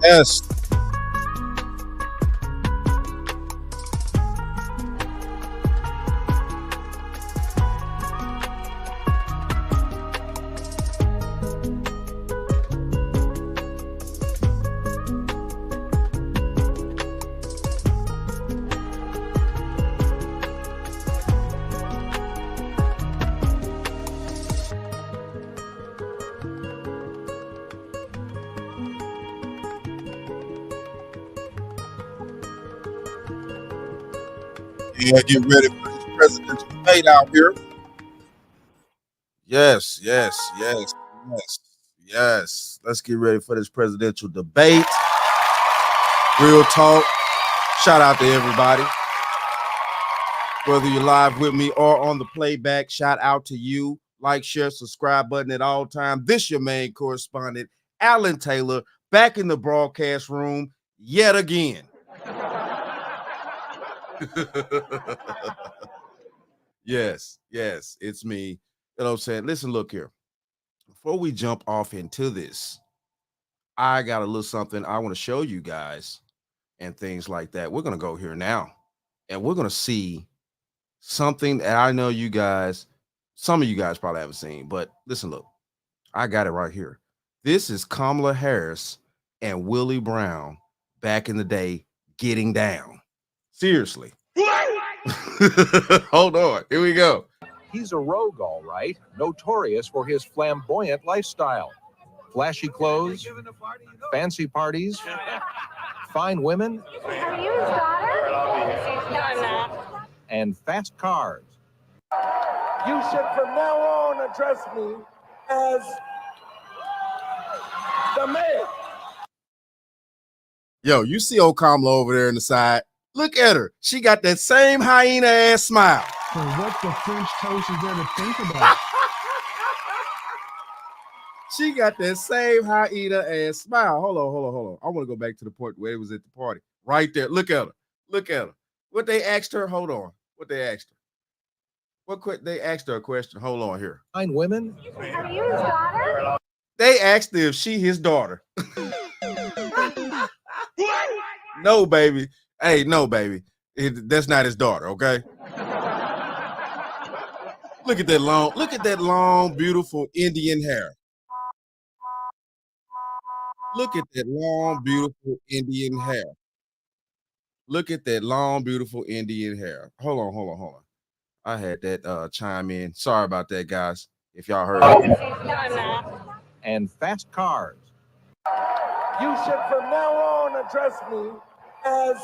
Yes. Yeah, get ready for this presidential debate out here. Yes, yes, yes, yes, yes. Let's get ready for this presidential debate. Real talk. Shout out to everybody. Whether you're live with me or on the playback, shout out to you. Like, share, subscribe button at all time. This your main correspondent, Alan Taylor, back in the broadcast room yet again. Yes, yes, it's me. You know what I'm saying? Listen, look here. Before we jump off into this, I got a little something I want to show you guys and things like that. We're going to go here now and we're going to see something that I know you guys, some of you guys probably haven't seen, but listen, look, I got it right here. This is Kamala Harris and Willie Brown back in the day getting down. Seriously. Hold on. Here we go. He's a rogue, all right, notorious for his flamboyant lifestyle. Flashy clothes, fancy parties, fine women, Are you his daughter? No, I'm not. and fast cars. You should from now on address me as the mayor. Yo, you see old Kamala over there in the side. Look at her. She got that same hyena ass smile. So what the French toast is there to think about? She got that same hyena ass smile. Hold on. I want to go back to the point where it was at the party. Right there. Look at her. Look at her. What they asked her, hold on. What they asked her. They asked her a question. Hold on here. Fine women, Are you his daughter? They asked her if she his daughter. No, baby. Hey, no, baby. That's not his daughter, okay? Look at that long, beautiful Indian hair. Look at that long, beautiful Indian hair. Look at that long, beautiful Indian hair. Hold on. I had that chime in. Sorry about that, guys. If y'all heard it. No, I'm not. and fast cars. You should from now on address me as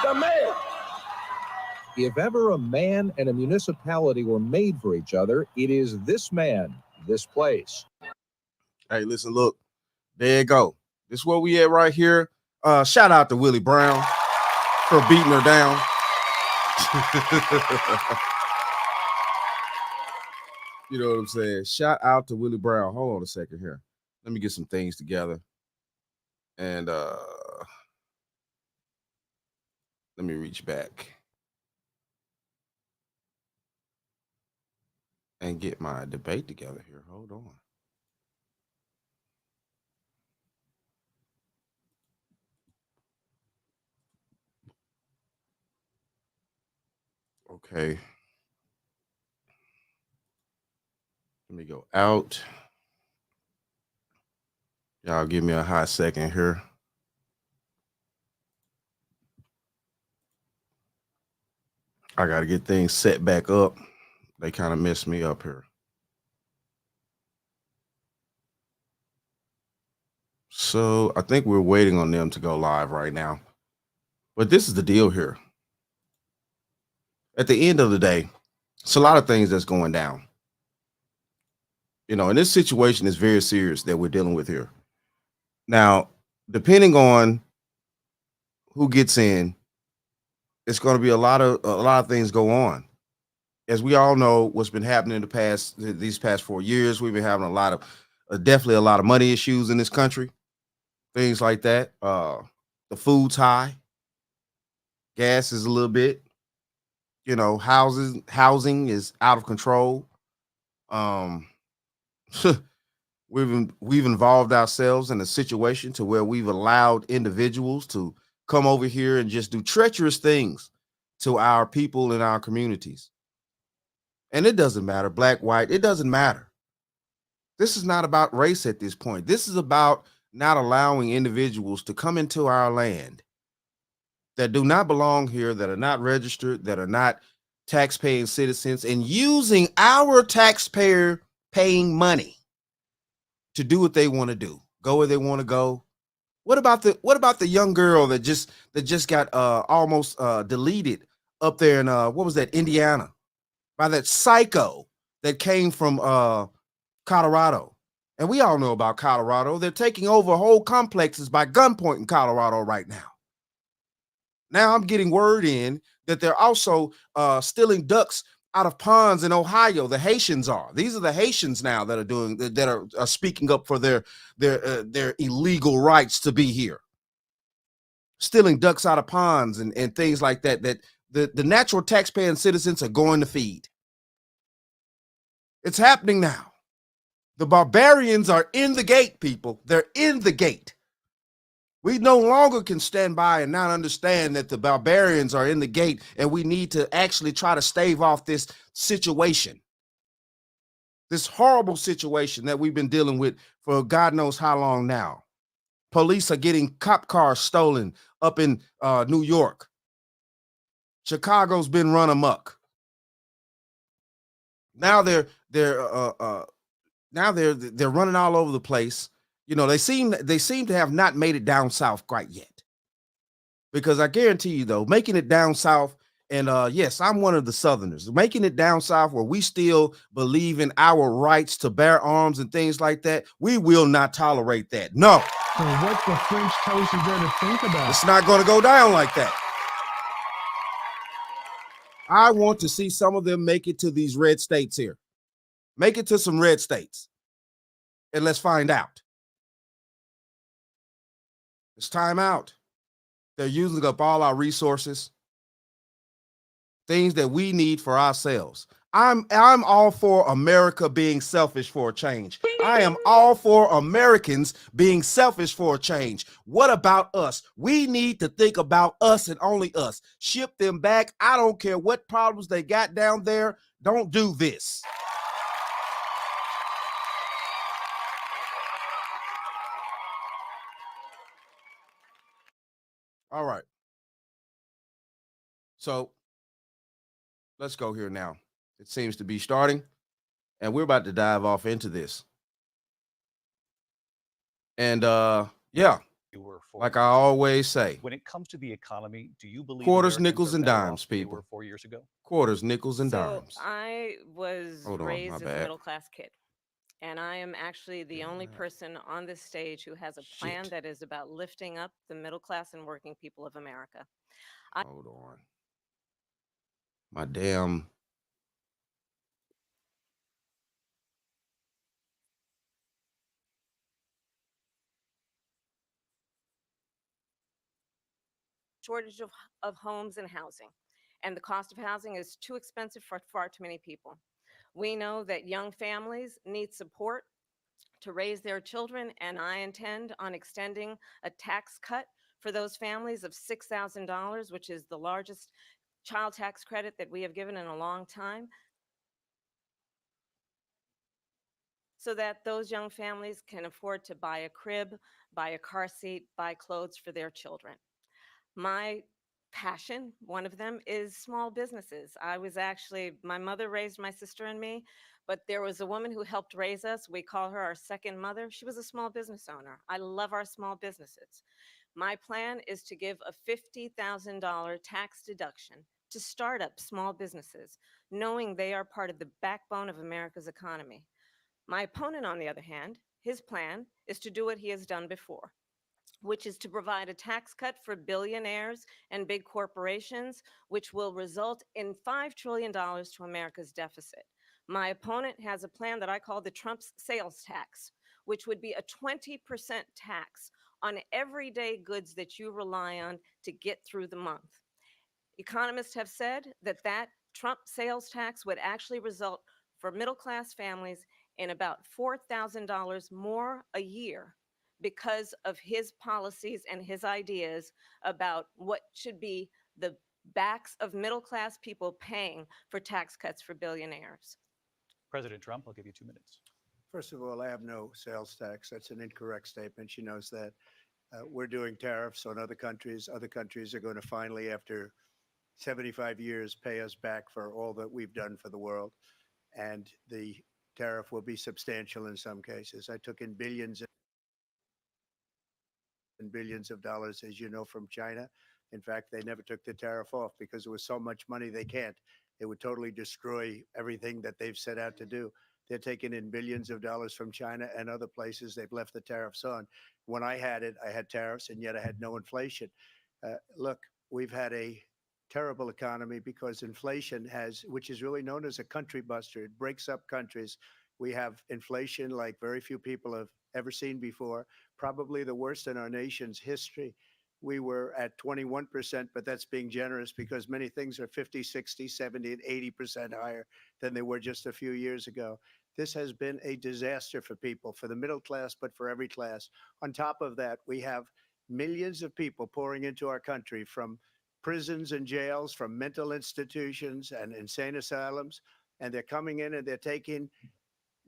the mayor. If ever a man and a municipality were made for each other, it is this man, this place. Hey, listen, look. There you go. This is where we at right here. Shout out to Willie Brown for beating her down. You know what I'm saying? Shout out to Willie Brown. Hold on a second here. Let me get some things together. And let me reach back and get my debate together here. Hold on. Okay. Let me go out. Y'all give me a hot second here. I got to get things set back up. They kind of messed me up here. So I think we're waiting on them to go live right now. But this is the deal here. At the end of the day, it's a lot of things that's going down. You know, and this situation is very serious that we're dealing with here. Now, depending on who gets in, it's going to be a lot of things go on. As we all know, what's been happening in these past 4 years, we've been having definitely a lot of money issues in this country, things like that. The food's high, gas is a little bit, you know, housing is out of control. We've involved ourselves in a situation to where we've allowed individuals to come over here and just do treacherous things to our people in our communities. And it doesn't matter, black, white, it doesn't matter. This is not about race at this point. This is about not allowing individuals to come into our land that do not belong here, that are not registered, that are not tax-paying citizens, and using our taxpayer paying money to do what they want to do, go where they want to go. What about the young girl that just got almost deleted up there in what was that, Indiana, by that psycho that came from Colorado? And we all know about Colorado. They're taking over whole complexes by gunpoint in Colorado right now. Now I'm getting word in that they're also stealing ducks out of ponds in Ohio. The Haitians are. These are the Haitians now that are doing that are speaking up for their illegal rights to be here. Stealing ducks out of ponds and things like that that the natural taxpaying citizens are going to feed. It's happening now. The barbarians are in the gate, people. They're in the gate. We no longer can stand by and not understand that the barbarians are in the gate, and we need to actually try to stave off this situation, this horrible situation that we've been dealing with for God knows how long now. Police are getting cop cars stolen up in New York. Chicago's been run amok. Now they're running all over the place. You know, they seem to have not made it down south quite yet. Because I guarantee you, though, making it down south, and yes, I'm one of the Southerners, making it down south where we still believe in our rights to bear arms and things like that, we will not tolerate that. No. So what the French toast is there to think about? It's not going to go down like that. I want to see some of them make it to these red states here. Make it to some red states. And let's find out. It's time out. They're using up all our resources, things that we need for ourselves. I'm all for America being selfish for a change. I am all for Americans being selfish for a change. What about us? We need to think about us and only us. Ship them back. I don't care what problems they got down there. Don't do this. All right. So let's go here now. It seems to be starting, and we're about to dive off into this. And yeah, like I always say, when it comes to the economy, do you believe quarters, Americans nickels, are and better dimes, off than they people. were 4 years ago? Quarters, nickels, and So dimes. I was Hold on, raised my as a bad. middle class kid. And I am actually the only person on this stage who has a plan Shit. that is about lifting up the middle class and working people of America. Hold on. My damn. Shortage of homes and housing. And the cost of housing is too expensive for far too many people. We know that young families need support to raise their children, and I intend on extending a tax cut for those families of $6,000, which is the largest child tax credit that we have given in a long time, so that those young families can afford to buy a crib, buy a car seat, buy clothes for their children. My passion, one of them, is small businesses. My mother raised my sister and me, but there was a woman who helped raise us. We call her our second mother. She was a small business owner. I love our small businesses. My plan is to give a $50,000 tax deduction to start up small businesses, knowing they are part of the backbone of America's economy. My opponent, on the other hand, his plan is to do what he has done before, which is to provide a tax cut for billionaires and big corporations, which will result in $5 trillion to America's deficit. My opponent has a plan that I call the Trump's sales tax, which would be a 20% tax on everyday goods that you rely on to get through the month. Economists have said that Trump sales tax would actually result for middle class families in about $4,000 more a year because of his policies and his ideas about what should be the backs of middle class people paying for tax cuts for billionaires. President Trump, I'll give you 2 minutes. First of all, I have no sales tax. That's an incorrect statement. She knows that. We're doing tariffs on other countries. Other countries are going to finally, after 75 years, pay us back for all that we've done for the world. And the tariff will be substantial in some cases. I took in billions and billions of dollars, as you know, from China. In fact, they never took the tariff off because there was so much money they can't. It would totally destroy everything that they've set out to do. They're taking in billions of dollars from China and other places. They've left the tariffs on. When I had it, I had tariffs, and yet I had no inflation. Look, we've had a terrible economy because inflation has, which is really known as a country buster. It breaks up countries. We have inflation like very few people have ever seen before, probably the worst in our nation's history. We were at 21%, but that's being generous because many things are 50, 60, 70, and 80% higher than they were just a few years ago. This has been a disaster for people, for the middle class, but for every class. On top of that, we have millions of people pouring into our country from prisons and jails, from mental institutions and insane asylums, and they're coming in and they're taking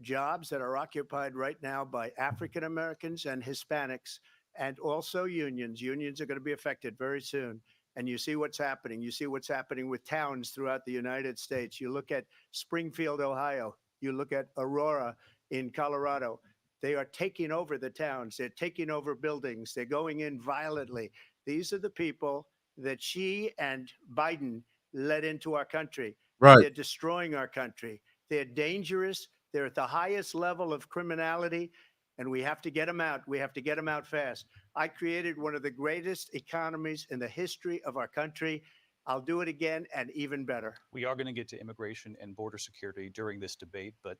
jobs that are occupied right now by African Americans and Hispanics, and also unions. Unions are going to be affected very soon. And you see what's happening. You see what's happening with towns throughout the United States. You look at Springfield, Ohio. You look at Aurora in Colorado. They are taking over the towns. They're taking over buildings. They're going in violently. These are the people that Xi and Biden led into our country. Right. They're destroying our country. They're dangerous. They're at the highest level of criminality, and we have to get them out. We have to get them out fast. I created one of the greatest economies in the history of our country. I'll do it again and even better. We are going to get to immigration and border security during this debate, but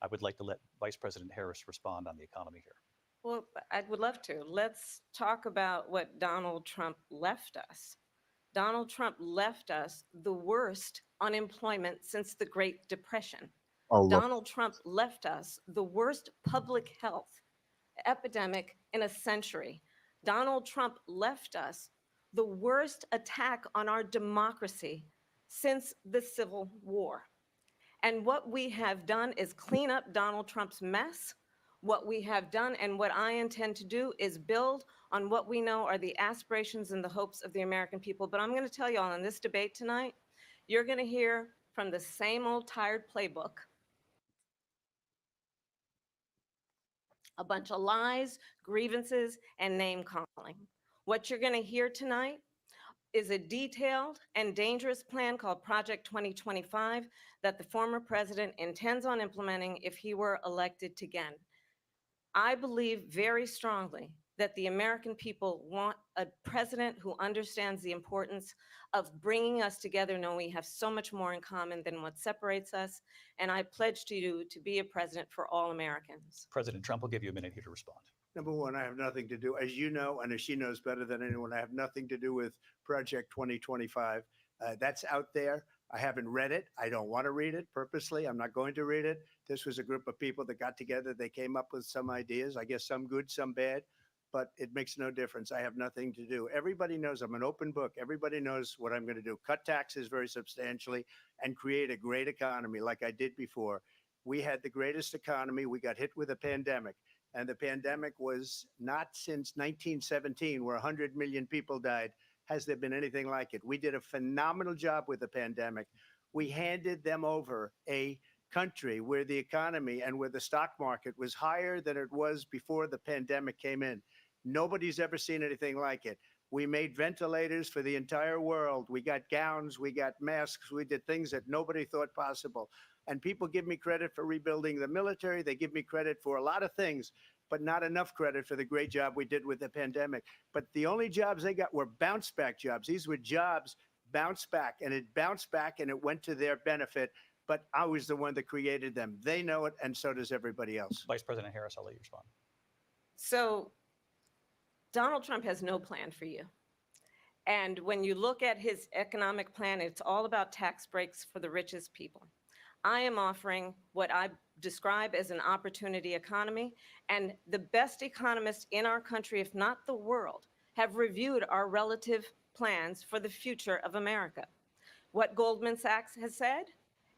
I would like to let Vice President Harris respond on the economy here. Well, I would love to. Let's talk about what Donald Trump left us. Donald Trump left us the worst unemployment since the Great Depression. Oh, look. Donald Trump left us the worst public health epidemic in a century. Donald Trump left us the worst attack on our democracy since the Civil War. And what we have done is clean up Donald Trump's mess. What we have done and what I intend to do is build on what we know are the aspirations and the hopes of the American people. But I'm going to tell you all in this debate tonight, you're going to hear from the same old tired playbook. A bunch of lies, grievances, and name calling. What you're going to hear tonight is a detailed and dangerous plan called Project 2025 that the former president intends on implementing if he were elected again. I believe very strongly that the American people want a president who understands the importance of bringing us together, knowing we have so much more in common than what separates us. And I pledge to you to be a president for all Americans. President Trump, will give you a minute here to respond. Number one, I have nothing to do, as you know, and as she knows better than anyone, I have nothing to do with Project 2025. That's out there. I haven't read it. I don't want to read it purposely. I'm not going to read it. This was a group of people that got together. They came up with some ideas, I guess some good, some bad, but it makes no difference. I have nothing to do. Everybody knows I'm an open book. Everybody knows what I'm going to do. Cut taxes very substantially and create a great economy like I did before. We had the greatest economy. We got hit with a pandemic. And the pandemic was not since 1917, where 100 million people died. Has there been anything like it? We did a phenomenal job with the pandemic. We handed them over a country where the economy and where the stock market was higher than it was before the pandemic came in. Nobody's ever seen anything like it. We made ventilators for the entire world. We got gowns, we got masks, we did things that nobody thought possible. And people give me credit for rebuilding the military. They give me credit for a lot of things, but not enough credit for the great job we did with the pandemic. But the only jobs they got were bounce back jobs. These were jobs bounced back, and it bounced back and it went to their benefit. But I was the one that created them. They know it, and so does everybody else. Vice President Harris, I'll let you respond. So Donald Trump has no plan for you. And when you look at his economic plan, it's all about tax breaks for the richest people. I am offering what I describe as an opportunity economy, and the best economists in our country, if not the world, have reviewed our relative plans for the future of America. What Goldman Sachs has said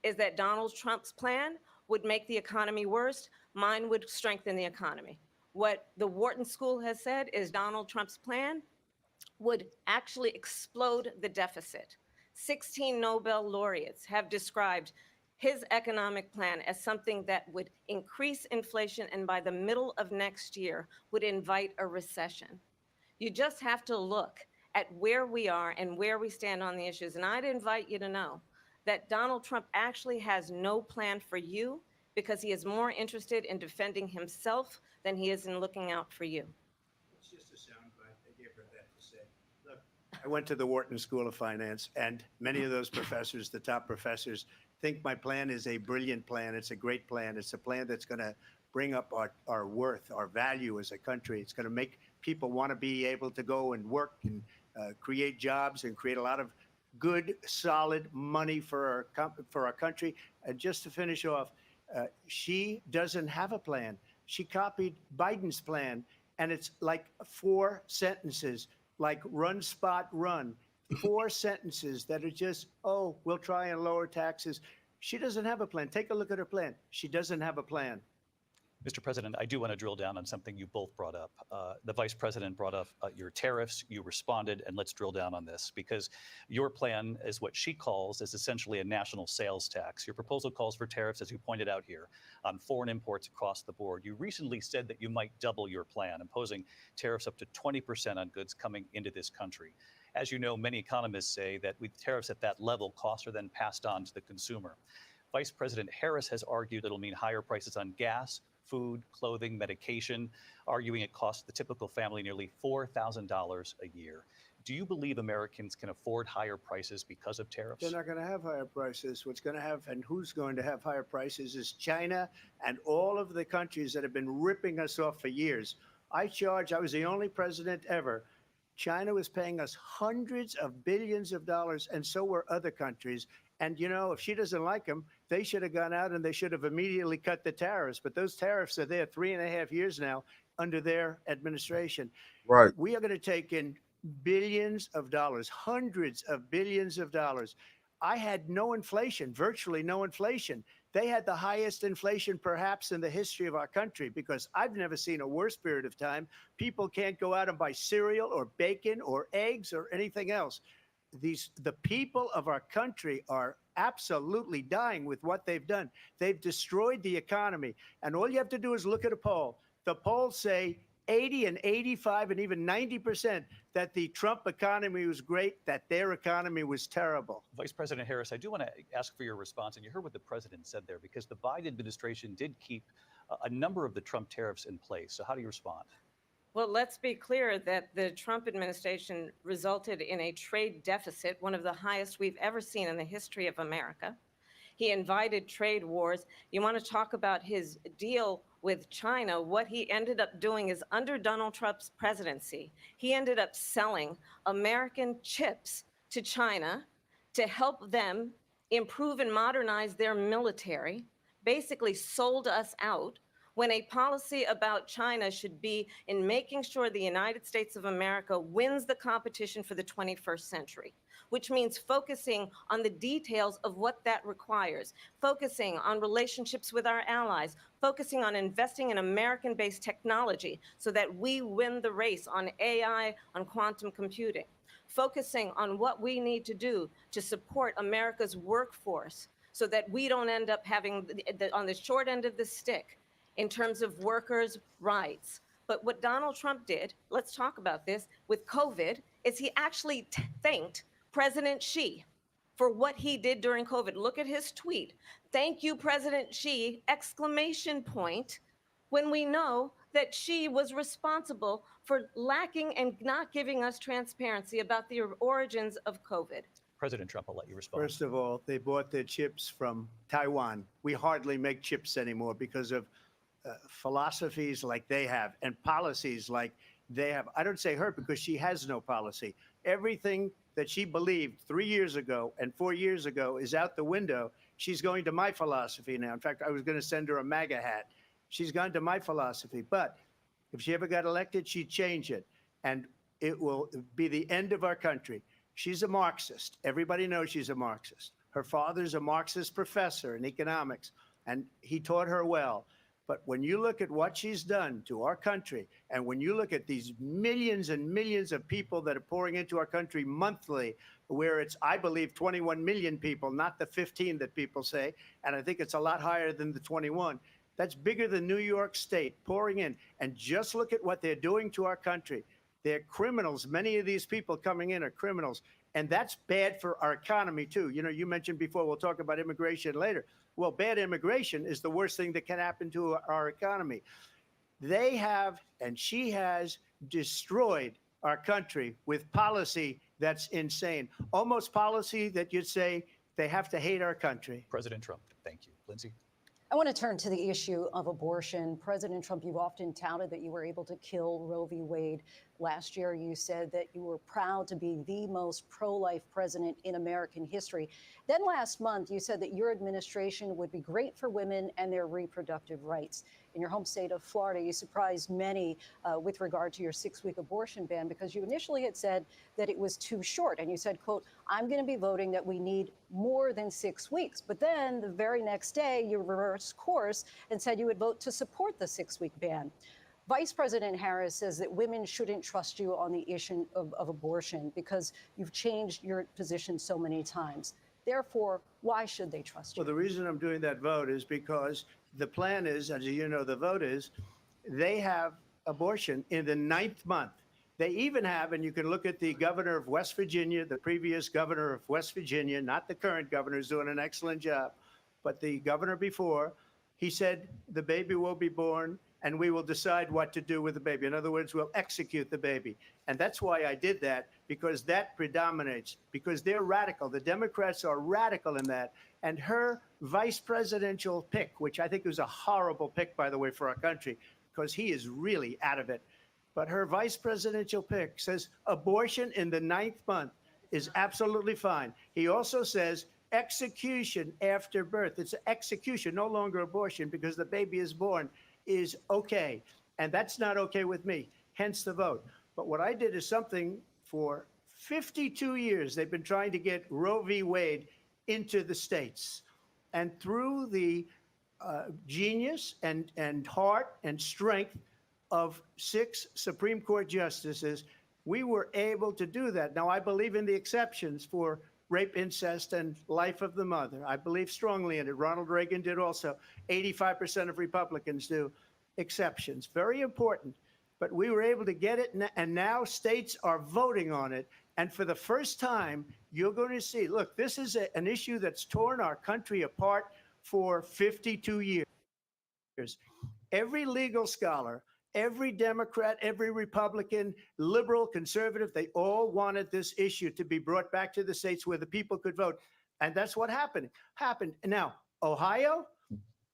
is that Donald Trump's plan would make the economy worse, mine would strengthen the economy. What the Wharton School has said is Donald Trump's plan would actually explode the deficit. 16 Nobel laureates have described his economic plan as something that would increase inflation and by the middle of next year would invite a recession. You just have to look at where we are and where we stand on the issues. And I'd invite you to know that Donald Trump actually has no plan for you because he is more interested in defending himself than he is in looking out for you. It's just a soundbite. They gave her that to say. Look, I went to the Wharton School of Finance, and many of those professors, the top professors, think my plan is a brilliant plan. It's a great plan. It's a plan that's going to bring up our worth, our value as a country. It's going to make people want to be able to go and work and create jobs and create a lot of good, solid money for our country. And just to finish off, she doesn't have a plan. She copied Biden's plan, and it's like 4 sentences, like run, spot, run. 4 sentences that are just, oh, we'll try and lower taxes. She doesn't have a plan. Take a look at her plan. She doesn't have a plan. Mr. President, I do want to drill down on something you both brought up. The Vice President brought up your tariffs. You responded, and let's drill down on this because your plan is what she calls is essentially a national sales tax. Your proposal calls for tariffs, as you pointed out here, on foreign imports across the board. You recently said that you might double your plan, imposing tariffs up to 20% on goods coming into this country. As you know, many economists say that with tariffs at that level, costs are then passed on to the consumer. Vice President Harris has argued it'll mean higher prices on gas, food, clothing, medication, arguing it costs the typical family nearly $4,000 a year. Do you believe Americans can afford higher prices because of tariffs? They're not going to have higher prices. What's going to have and who's going to have higher prices is China and all of the countries that have been ripping us off for years. I was the only president ever. China was paying us hundreds of billions of dollars, and so were other countries. And, you know, if she doesn't like them, they should have gone out and they should have immediately cut the tariffs. But those tariffs are there 3.5 years now under their administration. Right. We are going to take in billions of dollars, hundreds of billions of dollars. I had no inflation, virtually no inflation. They had the highest inflation perhaps in the history of our country because I've never seen a worse period of time. People can't go out and buy cereal or bacon or eggs or anything else. The people of our country are absolutely dying with what they've done. They've destroyed the economy. And all you have to do is look at a poll. The polls say 80 and 85 and even 90% that the Trump economy was great, that their economy was terrible. Vice President Harris, I do want to ask for your response, and you heard what the president said there, because the Biden administration did keep a number of the Trump tariffs in place. So how do you respond? Well, let's be clear that the Trump administration resulted in a trade deficit, one of the highest we've ever seen in the history of America. He invited trade wars. You want to talk about his deal with China? What he ended up doing is under Donald Trump's presidency, he ended up selling American chips to China to help them improve and modernize their military, basically sold us out, when a policy about China should be in making sure the United States of America wins the competition for the 21st century, which means focusing on the details of what that requires, focusing on relationships with our allies, focusing on investing in American-based technology so that we win the race on AI, on quantum computing, focusing on what we need to do to support America's workforce so that we don't end up having on the short end of the stick in terms of workers' rights. But what Donald Trump did, let's talk about this, with COVID, is he actually thanked President Xi for what he did during COVID. Look at his tweet. Thank you, President Xi, exclamation point, when we know that Xi was responsible for lacking and not giving us transparency about the origins of COVID. President Trump, I'll let you respond. First of all, they bought their chips from Taiwan. We hardly make chips anymore because of philosophies like they have and policies like they have. I don't say her because she has no policy. Everything that she believed 3 years ago and 4 years ago is out the window. She's going to my philosophy now. In fact, I was going to send her a MAGA hat. She's gone to my philosophy. But if she ever got elected, she'd change it. And it will be the end of our country. She's a Marxist. Everybody knows she's a Marxist. Her father's a Marxist professor in economics, and he taught her well. But when you look at what she's done to our country, and when you look at these millions and millions of people that are pouring into our country monthly, where it's, I believe, 21 million people, not the 15 that people say, and I think it's a lot higher than the 21. That's bigger than New York State pouring in. And just look at what they're doing to our country. They're criminals. Many of these people coming in are criminals. And that's bad for our economy, too. You know, you mentioned before, we'll talk about immigration later. Well, bad immigration is the worst thing that can happen to our economy. They have, and she has, destroyed our country with policy that's insane. Almost policy that you'd say they have to hate our country. President Trump, thank you. Lindsay? I want to turn to the issue of abortion. President Trump, you've often touted that you were able to kill Roe v. Wade. Last year, you said that you were proud to be the most pro-life president in American history. Then last month, you said that your administration would be great for women and their reproductive rights. In your home state of Florida, you surprised many with regard to your 6-week abortion ban because you initially had said that it was too short. And you said, quote, I'm going to be voting that we need more than 6 weeks. But then the very next day, you reversed course and said you would vote to support the 6-week ban. Vice President Harris says that women shouldn't trust you on the issue of abortion because you've changed your position so many times. Therefore, why should they trust you? Well, the reason I'm doing that vote is because the plan is, as you know, the vote is, they have abortion in the 9th month. They even have, and you can look at the governor of West Virginia, the previous governor of West Virginia, not the current governor, who's doing an excellent job, but the governor before, he said the baby will be born and we will decide what to do with the baby. In other words, we'll execute the baby. And that's why I did that, because that predominates, because they're radical. The Democrats are radical in that. And her vice presidential pick, which I think was a horrible pick, by the way, for our country, because he is really out of it. But her vice presidential pick says abortion in the 9th month is absolutely fine. He also says execution after birth. It's execution, no longer abortion, because the baby is born, is okay. And that's not okay with me, hence the vote. But what I did is something for 52 years, they've been trying to get Roe v. Wade into the states. And through the genius and heart and strength of 6 Supreme Court justices, we were able to do that. Now, I believe in the exceptions for rape, incest, and life of the mother. I believe strongly in it. Ronald Reagan did also. 85% of Republicans do. Exceptions. Very important. But we were able to get it, and now states are voting on it. And for the first time, you're going to see, look, this is an issue that's torn our country apart for 52 years. Every legal scholar, every Democrat, every Republican, liberal, conservative, they all wanted this issue to be brought back to the states where the people could vote. And that's what happened. Now, Ohio,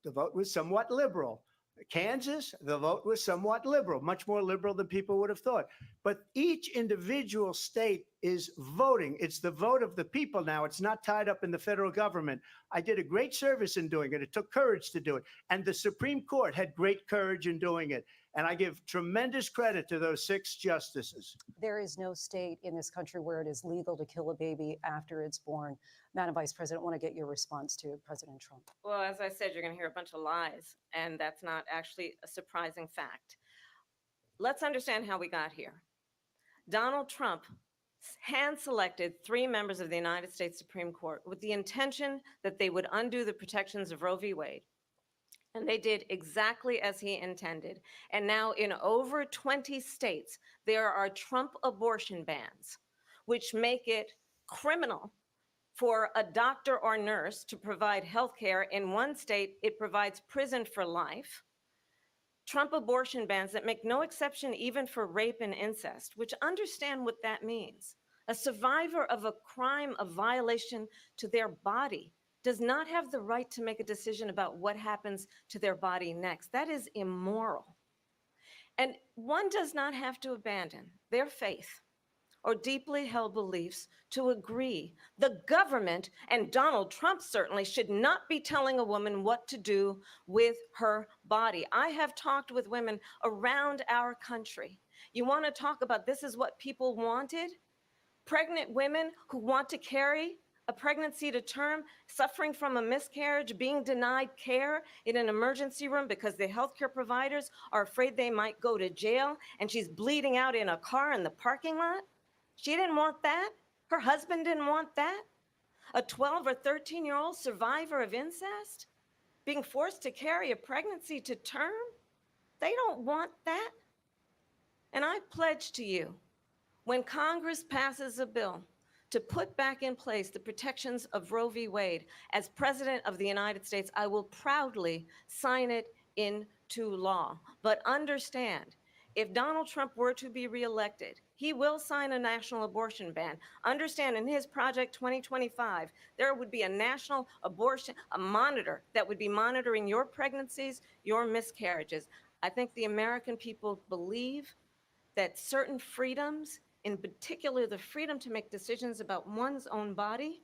the vote was somewhat liberal. Kansas, the vote was somewhat liberal, much more liberal than people would have thought. But each individual state is voting. It's the vote of the people now. It's not tied up in the federal government. I did a great service in doing it. It took courage to do it. And the Supreme Court had great courage in doing it. And I give tremendous credit to those 6 justices. There is no state in this country where it is legal to kill a baby after it's born. Madam Vice President, I want to get your response to President Trump. Well, as I said, you're going to hear a bunch of lies, and that's not actually a surprising fact. Let's understand how we got here. Donald Trump hand-selected 3 members of the United States Supreme Court with the intention that they would undo the protections of Roe v. Wade. And they did exactly as he intended. And now in over 20 states, there are Trump abortion bans, which make it criminal for a doctor or nurse to provide health care. In one state, it provides prison for life. Trump abortion bans that make no exception even for rape and incest, which understand what that means. A survivor of a crime of violation to their body does not have the right to make a decision about what happens to their body next. That is immoral. And one does not have to abandon their faith or deeply held beliefs to agree. The government, and Donald Trump certainly, should not be telling a woman what to do with her body. I have talked with women around our country. You want to talk about this is what people wanted? Pregnant women who want to carry a pregnancy to term, suffering from a miscarriage, being denied care in an emergency room because the healthcare providers are afraid they might go to jail, and she's bleeding out in a car in the parking lot. She didn't want that. Her husband didn't want that. A 12 or 13-year-old survivor of incest being forced to carry a pregnancy to term. They don't want that. And I pledge to you, when Congress passes a bill to put back in place the protections of Roe v. Wade, as President of the United States, I will proudly sign it into law. But understand, if Donald Trump were to be reelected, he will sign a national abortion ban. Understand, in his Project 2025, there would be a national abortion, a monitor that would be monitoring your pregnancies, your miscarriages. I think the American people believe that certain freedoms, in particular the freedom to make decisions about one's own body,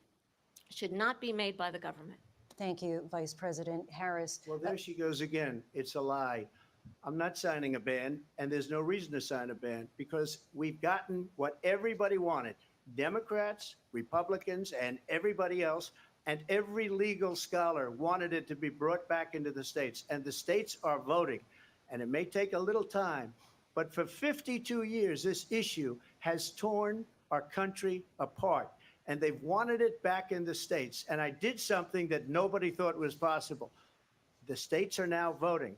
should not be made by the government. Thank you, Vice President Harris. Well, there she goes again. It's a lie. I'm not signing a ban, and there's no reason to sign a ban because we've gotten what everybody wanted. Democrats, Republicans, and everybody else, and every legal scholar wanted it to be brought back into the states, and the states are voting. And it may take a little time, but for 52 years, this issue has torn our country apart, and they've wanted it back in the states. And I did something that nobody thought was possible. The states are now voting.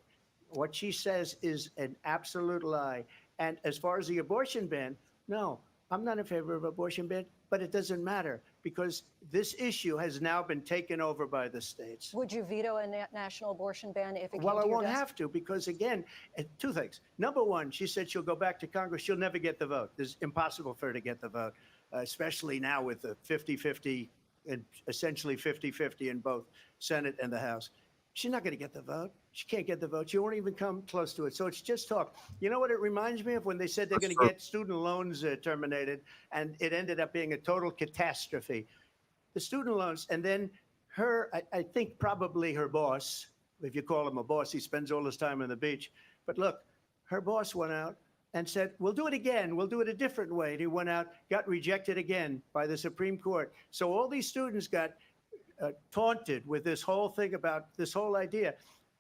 What she says is an absolute lie. And as far as the abortion ban, no, I'm not in favor of abortion ban, but it doesn't matter because this issue has now been taken over by the states. Would you veto a national abortion ban if it came Well, to I your won't desk? have to because, again, two things. Number one, she said she'll go back to Congress. She'll never get the vote. It's impossible for her to get the vote, especially now with the 50-50 and essentially 50-50 in both Senate and the House. She's not going to get the vote. She can't get the vote. She won't even come close to it. So it's just talk. You know what it reminds me of when they said they're going to get student loans terminated, and it ended up being a total catastrophe. The student loans, and then her, I think probably her boss, if you call him a boss, he spends all his time on the beach. But look, her boss went out and said, we'll do it again. We'll do it a different way. And he went out, got rejected again by the Supreme Court. So all these students got taunted with this whole thing about this whole idea.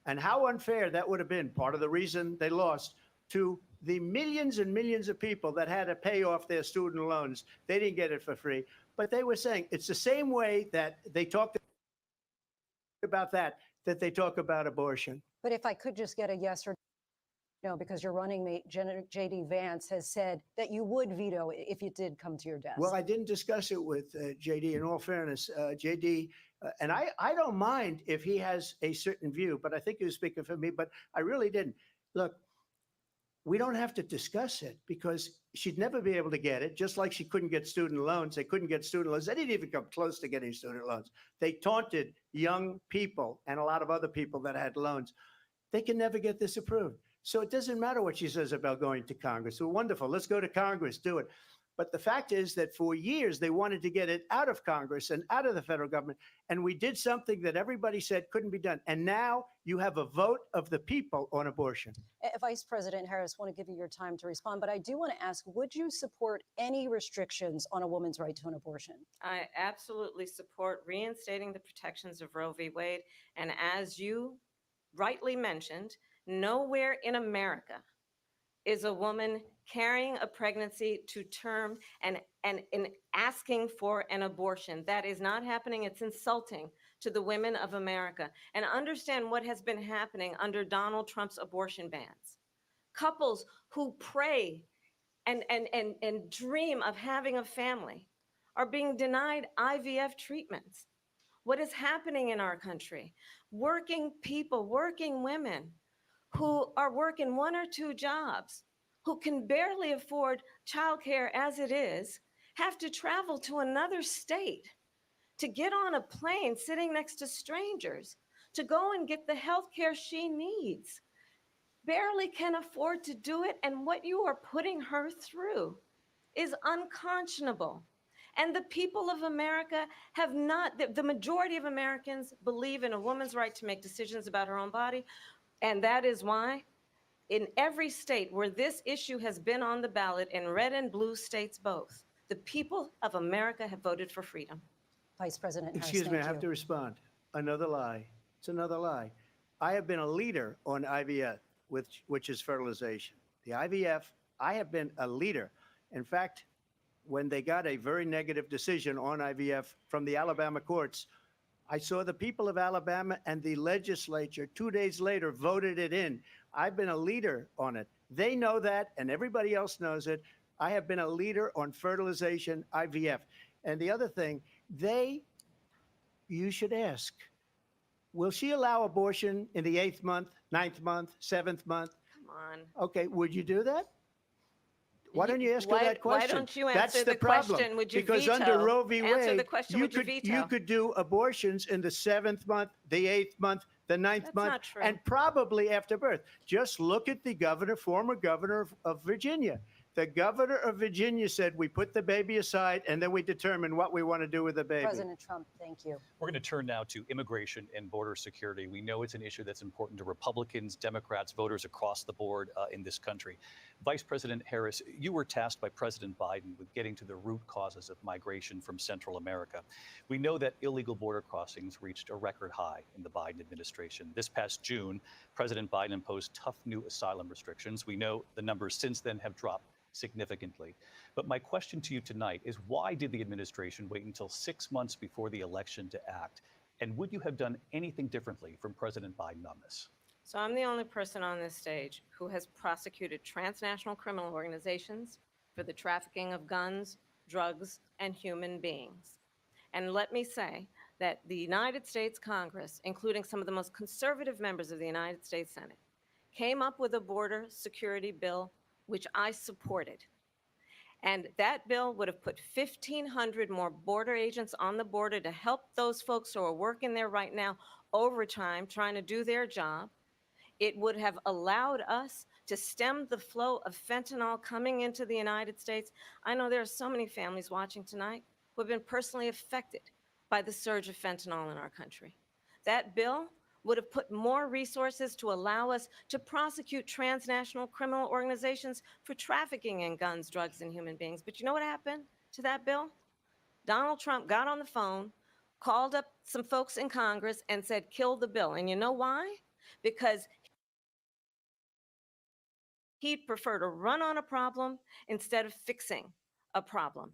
And how unfair that would have been, part of the reason they lost, to the millions and millions of people that had to pay off their student loans. They didn't get it for free. But they were saying it's the same way that they talked about that they talk about abortion. But if I could just get a yes or no, because your running mate, J.D. Vance, has said that you would veto it if it did come to your desk. Well, I didn't discuss it with J.D. In all fairness, J.D. And I don't mind if he has a certain view, but I think he was speaking for me, but I really didn't. Look, we don't have to discuss it because she'd never be able to get it, just like she couldn't get student loans. They couldn't get student loans. They didn't even come close to getting student loans. They taunted young people and a lot of other people that had loans. They can never get this approved. So it doesn't matter what she says about going to Congress. Well, wonderful. Let's go to Congress, do it. But the fact is that for years, they wanted to get it out of Congress and out of the federal government. And we did something that everybody said couldn't be done. And now you have a vote of the people on abortion. Vice President Harris, I want to give you your time to respond, but I do want to ask, would you support any restrictions on a woman's right to an abortion? I absolutely support reinstating the protections of Roe v. Wade. And as you rightly mentioned, nowhere in America is a woman carrying a pregnancy to term and asking for an abortion. That is not happening. It's insulting to the women of America. And understand what has been happening under Donald Trump's abortion bans. Couples who pray and dream of having a family are being denied IVF treatments. What is happening in our country? Working people, working women who are working one or two jobs, who can barely afford childcare as it is, have to travel to another state to get on a plane sitting next to strangers to go and get the health care she needs, barely can afford to do it. And what you are putting her through is unconscionable. And the people of America have not, the majority of Americans believe in a woman's right to make decisions about her own body. And that is why in every state where this issue has been on the ballot, in red and blue states both, the people of America have voted for freedom. Vice President Harris, Excuse me, I thank have you. to respond. Another lie. It's another lie. I have been a leader on IVF, which is fertilization. The IVF, I have been a leader. In fact, when they got a very negative decision on IVF from the Alabama courts, I saw the people of Alabama and the legislature 2 days later voted it in. I've been a leader on it. They know that, and everybody else knows it. I have been a leader on fertilization, IVF. And the other thing, you should ask, will she allow abortion in the 8th month, 9th month, 7th month? Come on. Okay, would you do that? Why don't you ask her that Why question? don't you That's answer the the problem. question? Would you Because veto? under Roe v. Answer the Wade, question, would you veto? you could do abortions in the 7th month, the 8th month, the 9th That's month, not true. and probably after birth. Just look at the former governor of Virginia. The governor of Virginia said, we put the baby aside and then we determine what we want to do with the baby. President Trump, thank you. We're going to turn now to immigration and border security. We know it's an issue that's important to Republicans, Democrats, voters across the board in this country. Vice President Harris, you were tasked by President Biden with getting to the root causes of migration from Central America. We know that illegal border crossings reached a record high in the Biden administration. This past June, President Biden imposed tough new asylum restrictions. We know the numbers since then have dropped significantly. But my question to you tonight is, why did the administration wait until 6 months before the election to act? And would you have done anything differently from President Biden on this? So I'm the only person on this stage who has prosecuted transnational criminal organizations for the trafficking of guns, drugs, and human beings. And let me say that the United States Congress, including some of the most conservative members of the United States Senate, came up with a border security bill which I supported. And that bill would have put 1,500 more border agents on the border to help those folks who are working there right now overtime trying to do their job. It would have allowed us to stem the flow of fentanyl coming into the United States. I know there are so many families watching tonight who have been personally affected by the surge of fentanyl in our country. That bill would have put more resources to allow us to prosecute transnational criminal organizations for trafficking in guns, drugs, and human beings. But you know what happened to that bill? Donald Trump got on the phone, called up some folks in Congress, and said, kill the bill. And you know why? Because he'd prefer to run on a problem instead of fixing a problem.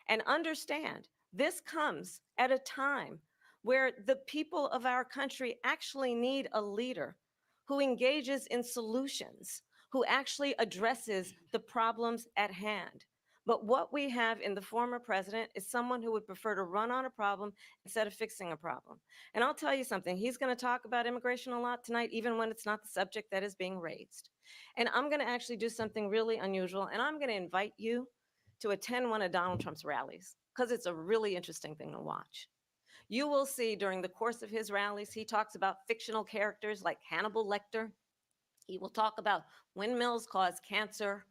And understand, this comes at a time where the people of our country actually need a leader who engages in solutions, who actually addresses the problems at hand. But what we have in the former president is someone who would prefer to run on a problem instead of fixing a problem. And I'll tell you something, he's going to talk about immigration a lot tonight, even when it's not the subject that is being raised. And I'm going to actually do something really unusual, and I'm going to invite you to attend one of Donald Trump's rallies, because it's a really interesting thing to watch. You will see during the course of his rallies, he talks about fictional characters like Hannibal Lecter. He will talk about windmills cause cancer.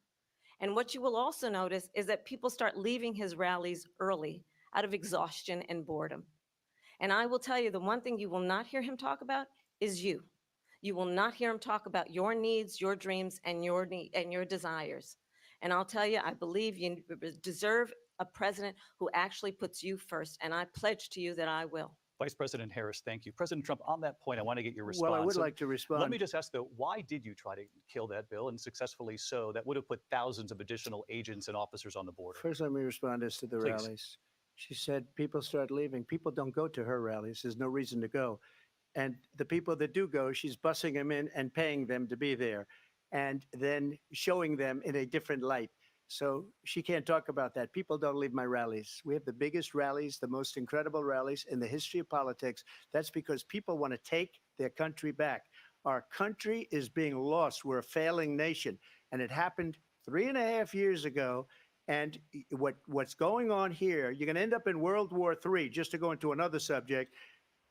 And what you will also notice is that people start leaving his rallies early out of exhaustion and boredom. And I will tell you, the one thing you will not hear him talk about is you. You will not hear him talk about your needs, your dreams, and your desires. And I'll tell you, I believe you deserve a president who actually puts you first, and I pledge to you that I will. Vice President Harris, thank you. President Trump, on that point, I want to get your response. Well, I would like to respond. Let me just ask, though, why did you try to kill that bill, and successfully so, that would have put thousands of additional agents and officers on the border? First, let me respond as to the Please. rallies. She said people start leaving. People don't go to her rallies. There's no reason to go. And the people that do go, she's bussing them in and paying them to be there, and then showing them in a different light. So she can't talk about that. People don't leave my rallies. We have the biggest rallies, the most incredible rallies in the history of politics. That's because people want to take their country back. Our country is being lost. We're a failing nation. And it happened 3.5 years ago. And what's going on here, you're going to end up in World War III, just to go into another subject.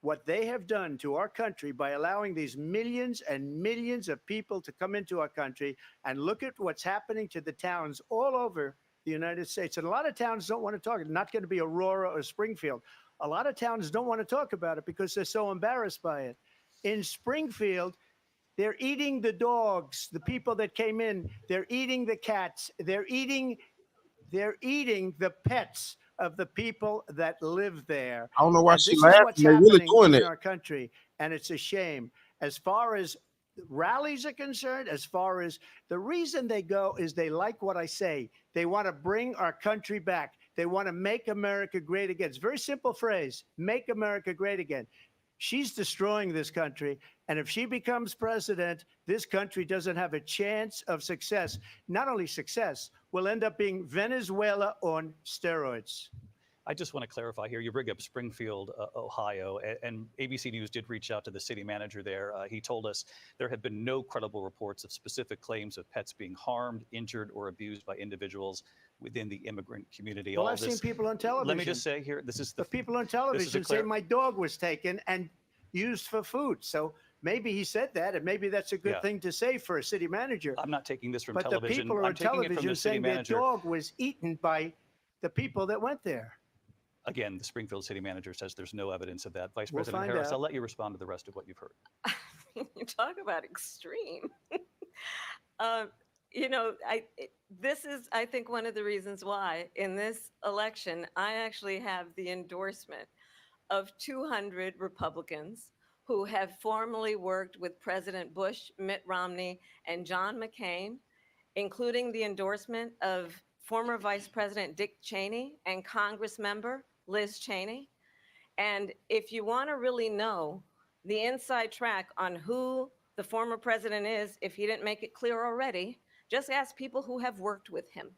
What they have done to our country by allowing these millions and millions of people to come into our country, and look at what's happening to the towns all over the United States. And a lot of towns don't want to talk. It's not going to be Aurora or Springfield. A lot of towns don't want to talk about it because they're so embarrassed by it. In Springfield, they're eating the dogs, the people that came in. They're eating the cats. They're eating the pets of the people that live there. I don't know why And she this is laughing. what's They're really happening doing in it. our country, and it's a shame. As far as rallies are concerned, as far as the reason they go is they like what I say. They want to bring our country back. They want to make America great again. It's a very simple phrase, make America great again. She's destroying this country. And if she becomes president, this country doesn't have a chance of success. Not only success, will end up being Venezuela on steroids. I just want to clarify here. You bring up Springfield, Ohio, and ABC News did reach out to the city manager there. He told us there have been no credible reports of specific claims of pets being harmed, injured, or abused by individuals within the immigrant community. Well, All I've this, seen people on television. let me just say here, this is The the people on television say my dog was taken and used for food. So maybe he said that, and maybe that's a good Yeah. thing to say for a city manager. I'm not taking this from But the television. people are I'm on taking it from television the city saying their manager. dog was eaten by the people that went there. Again, the Springfield city manager says there's no evidence of that. Vice We'll President find Harris, out. I'll let you respond to the rest of what you've heard. You talk about extreme. This is, I think, one of the reasons why in this election, I actually have the endorsement of 200 Republicans who have formerly worked with President Bush, Mitt Romney, and John McCain, including the endorsement of former Vice President Dick Cheney and Congress member Liz Cheney. And if you want to really know the inside track on who the former president is, if he didn't make it clear already, just ask people who have worked with him.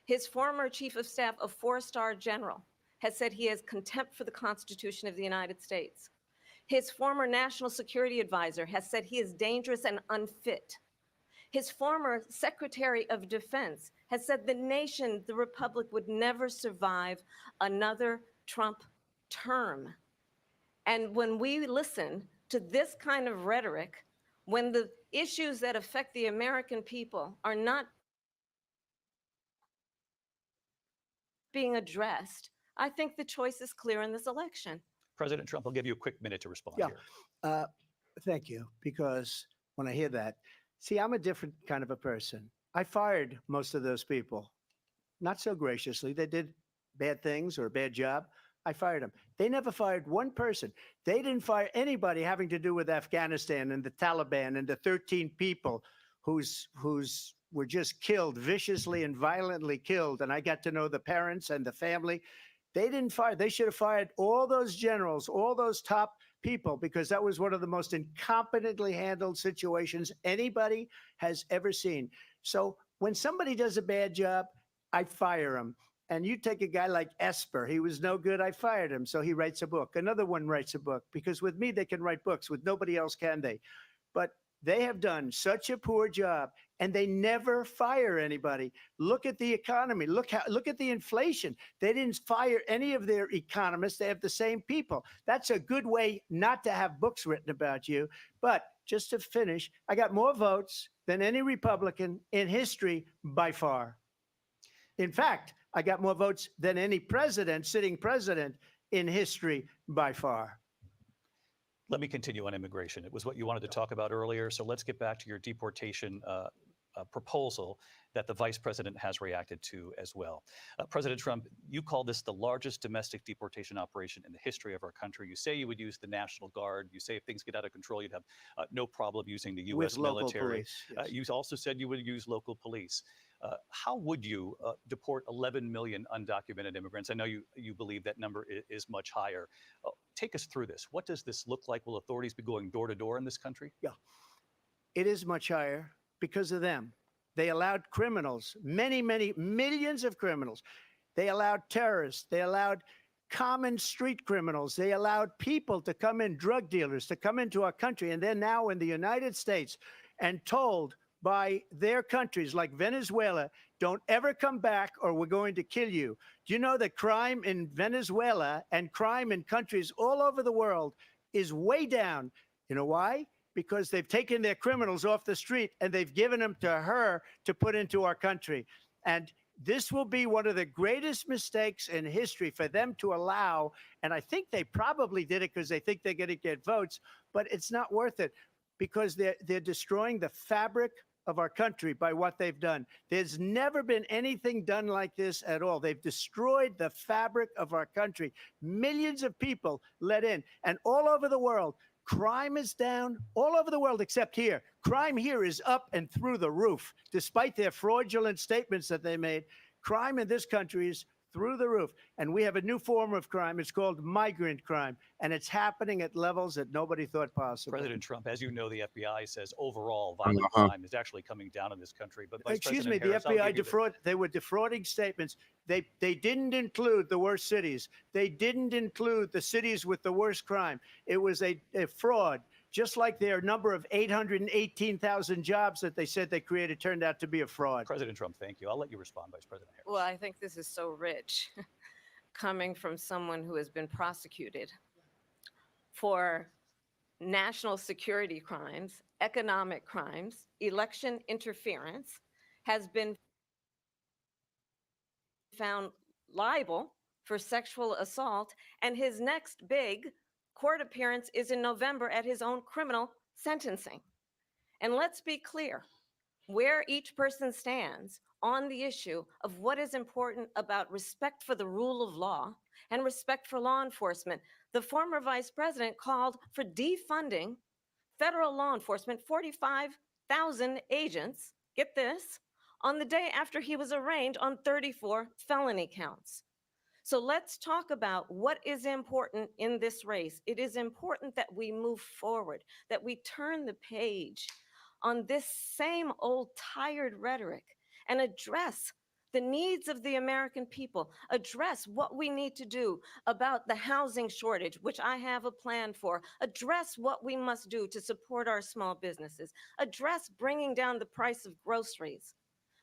His former chief of staff, a four-star general, has said he has contempt for the Constitution of the United States. His former national security advisor has said he is dangerous and unfit. His former Secretary of Defense has said the nation, the republic, would never survive another Trump term. And when we listen to this kind of rhetoric, when the issues that affect the American people are not being addressed, I think the choice is clear in this election. President Trump, I'll give you a quick minute to respond Yeah. here. Thank you. Because when I hear that, see, I'm a different kind of a person. I fired most of those people, not so graciously. They did bad things or a bad job. I fired them. They never fired one person. They didn't fire anybody having to do with Afghanistan and the Taliban and the 13 people whose were just killed, viciously and violently killed. And I got to know the parents and the family. They didn't fire. They should have fired all those generals, all those top people, because that was one of the most incompetently handled situations anybody has ever seen. So when somebody does a bad job, I fire him. And you take a guy like Esper, he was no good, I fired him. So he writes a book. Another one writes a book, because with me, they can write books. With nobody else can they? But they have done such a poor job, and they never fire anybody. Look at the economy. Look at the inflation. They didn't fire any of their economists. They have the same people. That's a good way not to have books written about you. But just to finish, I got more votes than any Republican in history by far. In fact, I got more votes than any president, sitting president in history by far. Let me continue on immigration. It was what you wanted to talk about earlier. So let's get back to your deportation proposal that the vice president has reacted to as well. President Trump, you call this the largest domestic deportation operation in the history of our country. You say you would use the National Guard. You say if things get out of control, you'd have no problem using the U.S. With local military. police, yes. You also said you would use local police. How would you deport 11 million undocumented immigrants? I know you believe that number is much higher. Take us through this. What does this look like? Will authorities be going door to door in this country? Yeah, it is much higher because of them. They allowed criminals, many millions of criminals. They allowed terrorists. They allowed common street criminals. They allowed people to come in, drug dealers to come into our country. And they're now in the United States and told by their countries like Venezuela, don't ever come back or we're going to kill you. Do you know that crime in Venezuela and crime in countries all over the world is way down? You know why? Because they've taken their criminals off the street and they've given them to her to put into our country. And This will be one of the greatest mistakes in history for them to allow. And I think they probably did it because they think they're going to get votes, but it's not worth it because they're destroying the fabric of our country by what they've done. There's never been anything done like this at all. They've destroyed the fabric of our country. Millions of people let in, and all over the world, crime is down all over the world except here. Crime here is up and through the roof, despite their fraudulent statements that they made. Crime in this country is through the roof. And we have a new form of crime. It's called migrant crime. And it's happening at levels that nobody thought possible. President Trump, as you know, the FBI says overall violent crime is actually coming down in this country. But Vice Excuse me, President the Harris, FBI they were defrauding statements. They didn't include the worst cities. They didn't include the cities with the worst crime. It was a fraud. Just like their number of 818,000 jobs that they said they created turned out to be a fraud. President Trump, thank you. I'll let you respond, Vice President Harris. Well, I think this is so rich coming from someone who has been prosecuted for national security crimes, economic crimes, election interference, has been found liable for sexual assault, and his next big court appearance is in November at his own criminal sentencing. And let's be clear where each person stands on the issue of what is important about respect for the rule of law and respect for law enforcement. The former vice president called for defunding federal law enforcement, 45,000 agents, get this, on the day after he was arraigned on 34 felony counts. So let's talk about what is important in this race. It is important that we move forward, that we turn the page on this same old tired rhetoric and address the needs of the American people, address what we need to do about the housing shortage, which I have a plan for, address what we must do to support our small businesses, address bringing down the price of groceries.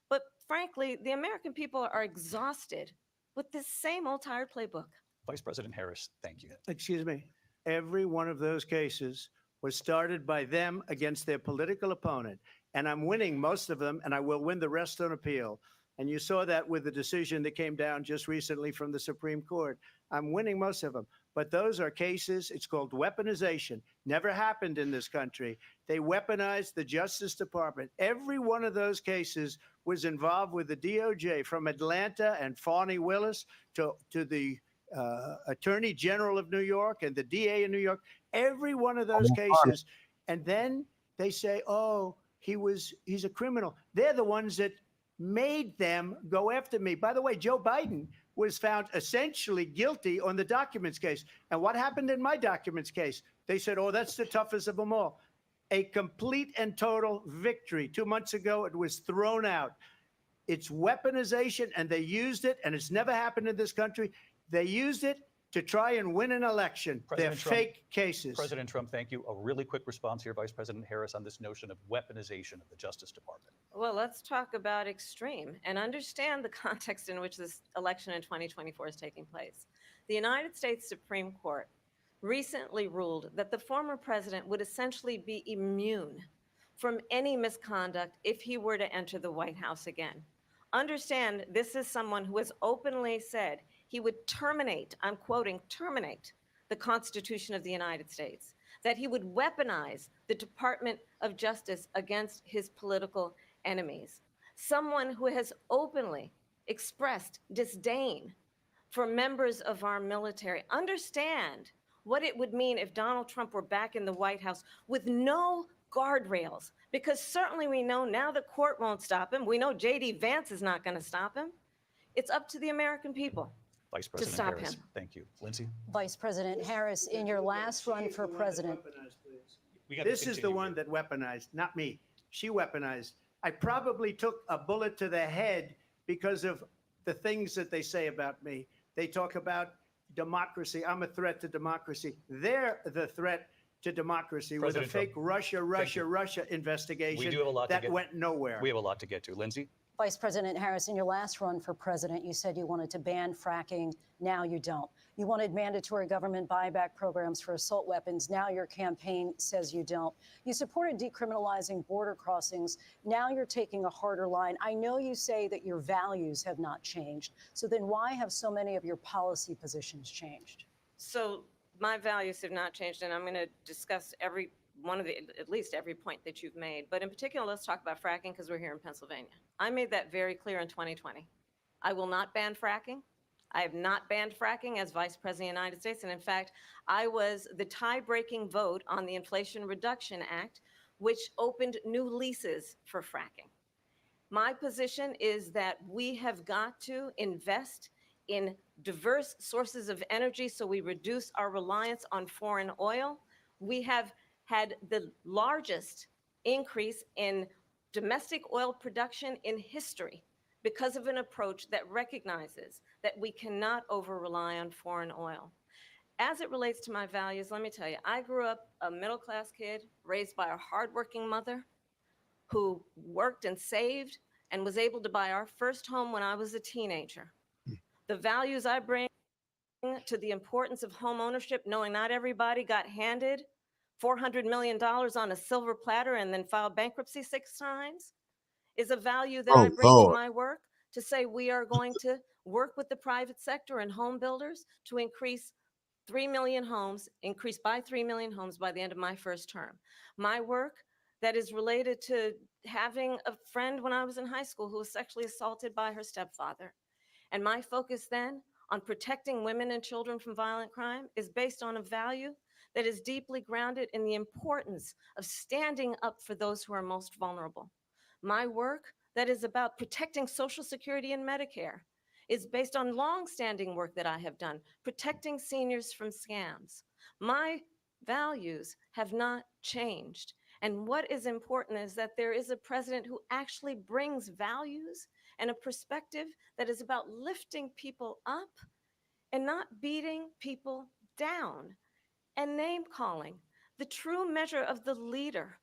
But frankly, the American people are exhausted with this same old tired playbook. Vice President Harris, thank you. Excuse me. Every one of those cases was started by them against their political opponent. And I'm winning most of them, and I will win the rest on appeal. And you saw that with the decision that came down just recently from the Supreme Court. I'm winning most of them. But those are cases, it's called weaponization. Never happened in this country. They weaponized the Justice Department. Every one of those cases was involved with the DOJ, from Atlanta and Fani Willis to the Attorney General of New York and the DA in New York. Every one of those cases. And then they say, oh, he's a criminal. They're the ones that made them go after me. By the way, Joe Biden was found essentially guilty on the documents case. And what happened in my documents case? They said, oh, that's the toughest of them all. A complete and total victory. 2 months ago, it was thrown out. It's weaponization, and they used it, and it's never happened in this country. They used it to try and win an election. They're fake cases. President Trump, thank you. A really quick response here, Vice President Harris, on this notion of weaponization of the Justice Department. Well, let's talk about extreme and understand the context in which this election in 2024 is taking place. The United States Supreme Court recently ruled that the former president would essentially be immune from any misconduct if he were to enter the White House again. Understand, this is someone who has openly said he would terminate, I'm quoting, terminate the Constitution of the United States, that he would weaponize the Department of Justice against his political enemies. Someone who has openly expressed disdain for members of our military. Understand what it would mean if Donald Trump were back in the White House with no guardrails, because certainly we know now the court won't stop him. We know J.D. Vance is not going to stop him. It's up to the American people. Vice President stop Harris, him. thank you. Lindsay? Vice President Harris, in your last run for president. This is the one that weaponized, not me. She weaponized. I probably took a bullet to the head because of the things that they say about me. They talk about democracy. I'm a threat to democracy. They're the threat to democracy with a fake Russia investigation We do have a lot that to get, went nowhere. We have a lot to get to. Lindsay? Vice President Harris, in your last run for president, you said you wanted to ban fracking. Now you don't. You wanted mandatory government buyback programs for assault weapons. Now your campaign says you don't. You supported decriminalizing border crossings. Now you're taking a harder line. I know you say that your values have not changed. So then why have so many of your policy positions changed? So my values have not changed, and I'm going to discuss every one of the, at least every point that you've made. But in particular, let's talk about fracking because we're here in Pennsylvania. I made that very clear in 2020. I will not ban fracking. I have not banned fracking as Vice President of the United States. And in fact, I was the tie-breaking vote on the Inflation Reduction Act, which opened new leases for fracking. My position is that we have got to invest in diverse sources of energy so we reduce our reliance on foreign oil. We have had the largest increase in domestic oil production in history because of an approach that recognizes that we cannot over-rely on foreign oil. As it relates to my values, let me tell you, I grew up a middle-class kid raised by a hardworking mother who worked and saved and was able to buy our first home when I was a teenager. The values I bring to the importance of home ownership, knowing not everybody got handed $400 million on a silver platter and then filed bankruptcy 6 times, is a value that I Oh, bring to Lord. my work to say we are going to work with the private sector and home builders to increase 3 million homes, increase by 3 million homes by the end of my first term. My work that is related to having a friend when I was in high school who was sexually assaulted by her stepfather. And my focus then on protecting women and children from violent crime is based on a value that is deeply grounded in the importance of standing up for those who are most vulnerable. My work that is about protecting Social Security and Medicare is based on longstanding work that I have done, protecting seniors from scams. My values have not changed. And what is important is that there is a president who actually brings values and a perspective that is about lifting people up and not beating people down and name calling. The true measure of the leader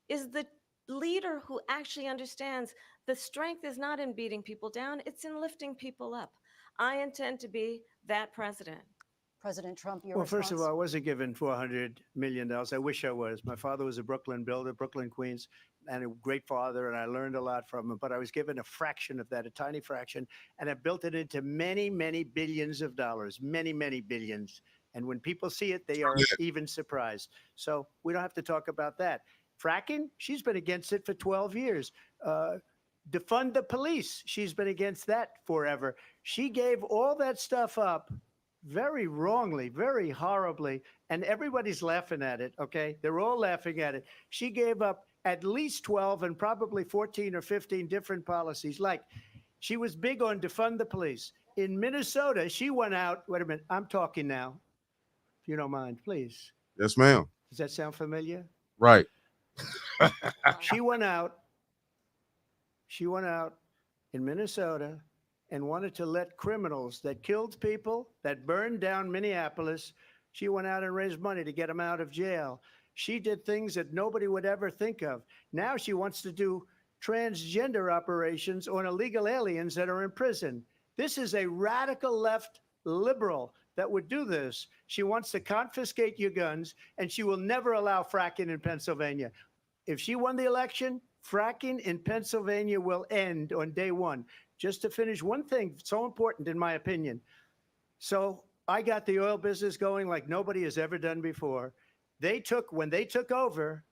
is the leader who actually understands the strength is not in beating people down, it's in lifting people up. I intend to be that president. President Trump, your Well, response? first of all, I wasn't given $400 million. I wish I was. My father was a Brooklyn builder, Brooklyn, Queens, and a great father, and I learned a lot from him. But I was given a fraction of that, a tiny fraction, and I built it into many, many billions of dollars, many, many billions. And when people see it, they are even surprised. So we don't have to talk about that. Fracking, she's been against it for 12 years. Defund the police, she's been against that forever. She gave all that stuff up very wrongly, very horribly, and everybody's laughing at it, okay? They're all laughing at it. She gave up at least 12 and probably 14 or 15 different policies. Like, she was big on defund the police. In Minnesota, she went out, wait a minute, I'm talking now, if you don't mind, please. Yes, ma'am. Does that sound familiar? Right. She went out in Minnesota and wanted to let criminals that killed people, that burned down Minneapolis, she went out and raised money to get them out of jail. She did things that nobody would ever think of. Now she wants to do transgender operations on illegal aliens that are in prison. This is a radical left liberal that would do this. She wants to confiscate your guns, and she will never allow fracking in Pennsylvania. If she won the election, fracking in Pennsylvania will end on day one. Just to finish, one thing so important in my opinion. So I got the oil business going like nobody has ever done before. When they took over,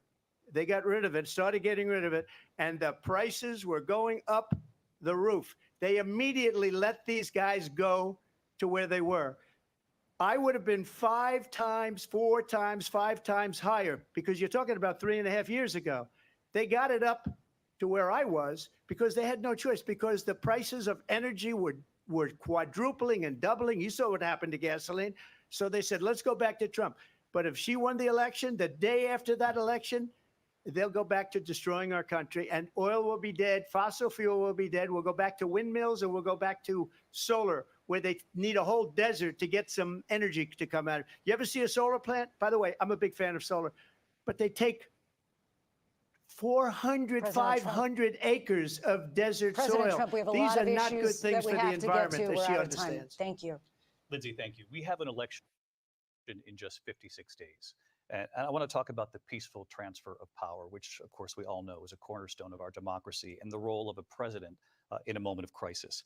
they got rid of it, started getting rid of it, and the prices were going up the roof. They immediately let these guys go to where they were. I would have been 5 times, 4 times, 5 times higher, because you're talking about 3.5 years ago. They got it up to where I was because they had no choice, because the prices of energy were quadrupling and doubling. You saw what happened to gasoline. So they said, let's go back to Trump. But if she won the election, the day after that election, they'll go back to destroying our country, and oil will be dead. Fossil fuel will be dead. We'll go back to windmills, and we'll go back to solar, where they need a whole desert to get some energy to come out. You ever see a solar plant? By the way, I'm a big fan of solar, but they take 400, President Trump. 500 acres of desert President soil. Trump, we have a These lot are of not good issues things that for we the have to get to. environment, as We're she out of time. understands. Thank you. Lindsay, thank you. We have an election in just 56 days. And I want to talk about the peaceful transfer of power, which, of course, we all know is a cornerstone of our democracy, and the role of a president in a moment of crisis.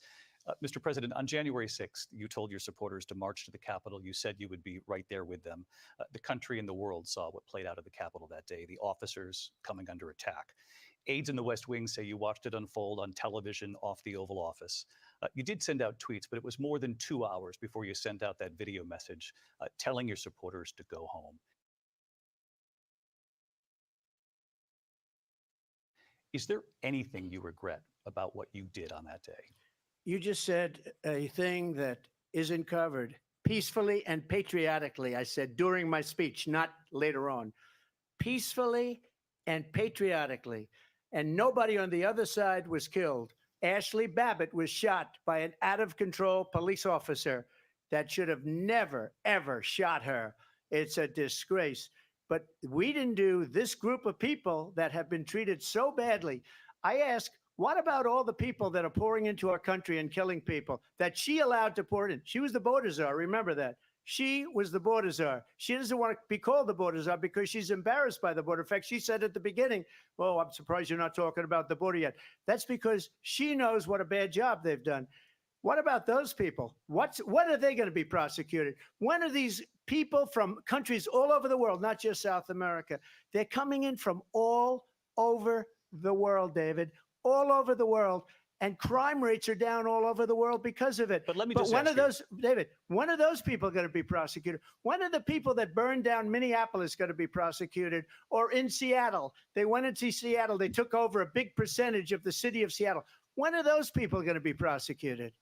Mr. President, on January 6th, you told your supporters to march to the Capitol. You said you would be right there with them. The country and the world saw what played out at the Capitol that day, the officers coming under attack. Aides in the West Wing say you watched it unfold on television off the Oval Office. You did send out tweets, but it was more than 2 hours before you sent out that video message telling your supporters to go home. Is there anything you regret about what you did on that day? You just said a thing that isn't covered. Peacefully and patriotically, I said during my speech, not later on. Peacefully and patriotically. And nobody on the other side was killed. Ashley Babbitt was shot by an out-of-control police officer that should have never, ever shot her. It's a disgrace. But we didn't do this group of people that have been treated so badly. I ask, what about all the people that are pouring into our country and killing people that she allowed to pour in? She was the border czar. Remember that. She was the border czar. She doesn't want to be called the border czar because she's embarrassed by the border. In fact, she said at the beginning, "Oh, I'm surprised you're not talking about the border yet." That's because she knows what a bad job they've done. What about those people? When are they going to be prosecuted? When are these people from countries all over the world, not just South America? They're coming in from all over the world, David, all over the world. And crime rates are down all over the world because of it. But let me but just when ask are those, David, when are those people going to be prosecuted? When are the people that burned down Minneapolis going to be prosecuted? Or in Seattle, they went into Seattle, they took over a big percentage of the city of Seattle. When are those people going to be prosecuted?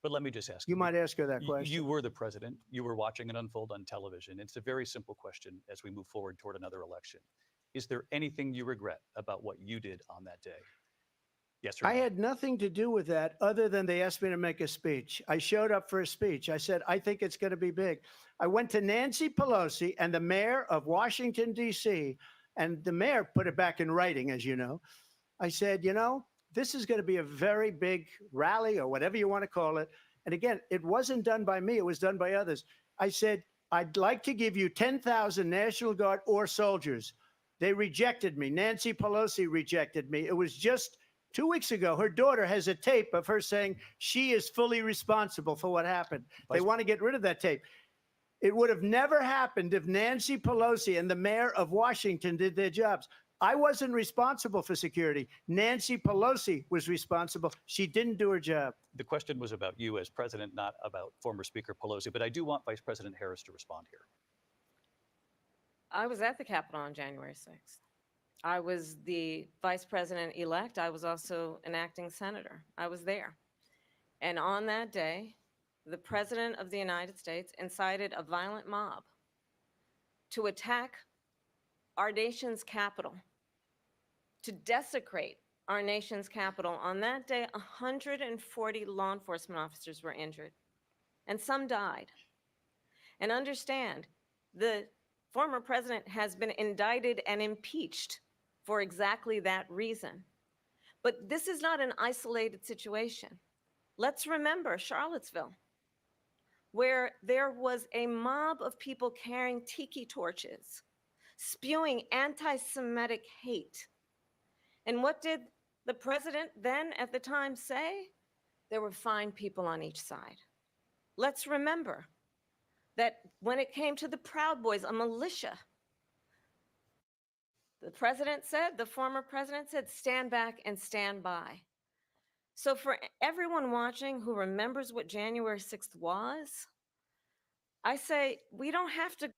But let me just ask You might ask her that question. You were the president. You were watching it unfold on television. It's a very simple question as we move forward toward another election. Is there anything you regret about what you did on that day? Yes or no? I had nothing to do with that other than they asked me to make a speech. I showed up for a speech. I said, I think it's going to be big. I went to Nancy Pelosi and the mayor of Washington, D.C., and the mayor put it back in writing, as you know. I said, you know, this is going to be a very big rally or whatever you want to call it. And again, it wasn't done by me. It was done by others. I said, I'd like to give you 10,000 National Guard or soldiers. They rejected me. Nancy Pelosi rejected me. It was just 2 weeks ago. Her daughter has a tape of her saying she is fully responsible for what happened. They want to get rid of that tape. It would have never happened if Nancy Pelosi and the mayor of Washington did their jobs. I wasn't responsible for security. Nancy Pelosi was responsible. She didn't do her job. The question was about you as president, not about former Speaker Pelosi, but I do want Vice President Harris to respond here. I was at the Capitol on January 6th. I was the vice president-elect. I was also an acting senator. I was there. And on that day, the President of the United States incited a violent mob to attack our nation's capital, to desecrate our nation's capital. On that day, 140 law enforcement officers were injured, and some died. And understand, the former president has been indicted and impeached for exactly that reason. But this is not an isolated situation. Let's remember Charlottesville, where there was a mob of people carrying tiki torches, spewing anti-Semitic hate. And what did the president then at the time say? There were fine people on each side. Let's remember that when it came to the Proud Boys, a militia, the president said, the former president said, stand back and stand by. So for everyone watching who remembers what January 6th was, I say we don't have to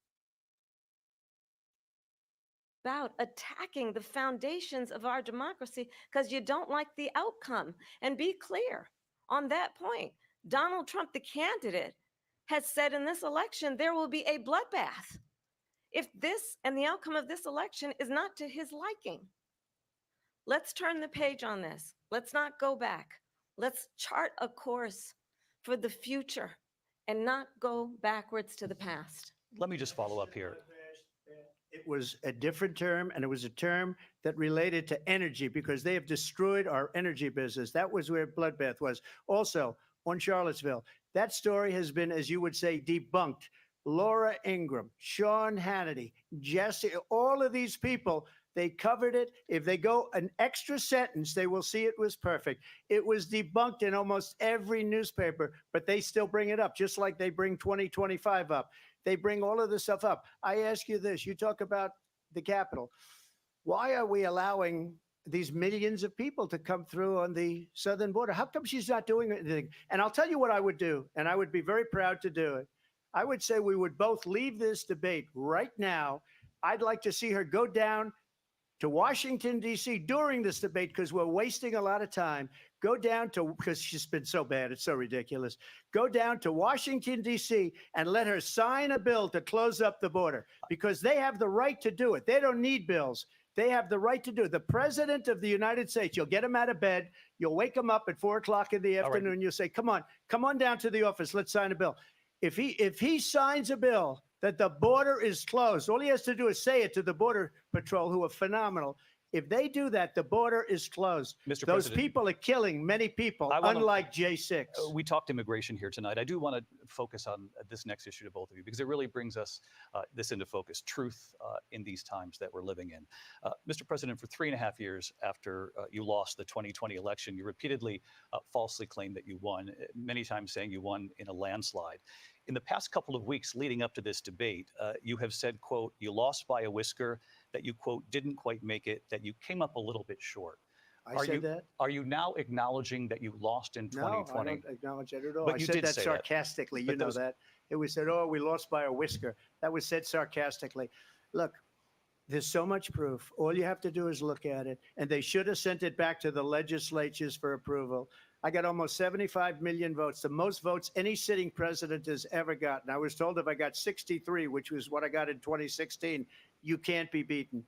about attacking the foundations of our democracy because you don't like the outcome. And be clear on that point. Donald Trump, the candidate, has said in this election there will be a bloodbath if this and the outcome of this election is not to his liking. Let's turn the page on this. Let's not go back. Let's chart a course for the future and not go backwards to the past. Let me just follow up here. It was a different term, and it was a term that related to energy because they have destroyed our energy business. That was where Bloodbath was. Also, on Charlottesville, that story has been, as you would say, debunked. Laura Ingraham, Sean Hannity, Jesse, all of these people, they covered it. If they go an extra sentence, they will see it was perfect. It was debunked in almost every newspaper, but they still bring it up, just like they bring 2025 up. They bring all of this stuff up. I ask you this, you talk about the Capitol. Why are we allowing these millions of people to come through on the southern border? How come she's not doing anything? And I'll tell you what I would do, and I would be very proud to do it. I would say we would both leave this debate right now. I'd like to see her go down to Washington, D.C. during this debate because we're wasting a lot of time. Go down to, because she's been so bad, it's so ridiculous. Go down to Washington, D.C. and let her sign a bill to close up the border because they have the right to do it. They don't need bills. They have the right to do it. The president of the United States, you'll get him out of bed. You'll wake him up at 4 o'clock in the afternoon. Right. You'll say, come on down to the office. Let's sign a bill. If he signs a bill that the border is closed, all he has to do is say it to the Border Patrol, who are phenomenal. If they do that, the border is closed. Mr. Those President, people are killing many people, unlike J6. We talked immigration here tonight. I do want to focus on this next issue to both of you because it really brings us this into focus, truth in these times that we're living in. Mr. President, for 3.5 years after you lost the 2020 election, you repeatedly falsely claimed that you won, many times saying you won in a landslide. In the past couple of weeks leading up to this debate, you have said, quote, you lost by a whisker, that you, quote, didn't quite make it, that you came up a little bit short. I said that? Are you now acknowledging that you lost in 2020? No, I don't acknowledge that at all. But I you said did that say sarcastically. That. You know that. It was said, oh, we lost by a whisker. That was said sarcastically. Look, there's so much proof. All you have to do is look at it. And they should have sent it back to the legislatures for approval. I got almost 75 million votes, the most votes any sitting president has ever gotten. I was told if I got 63, which was what I got in 2016, you can't be beaten.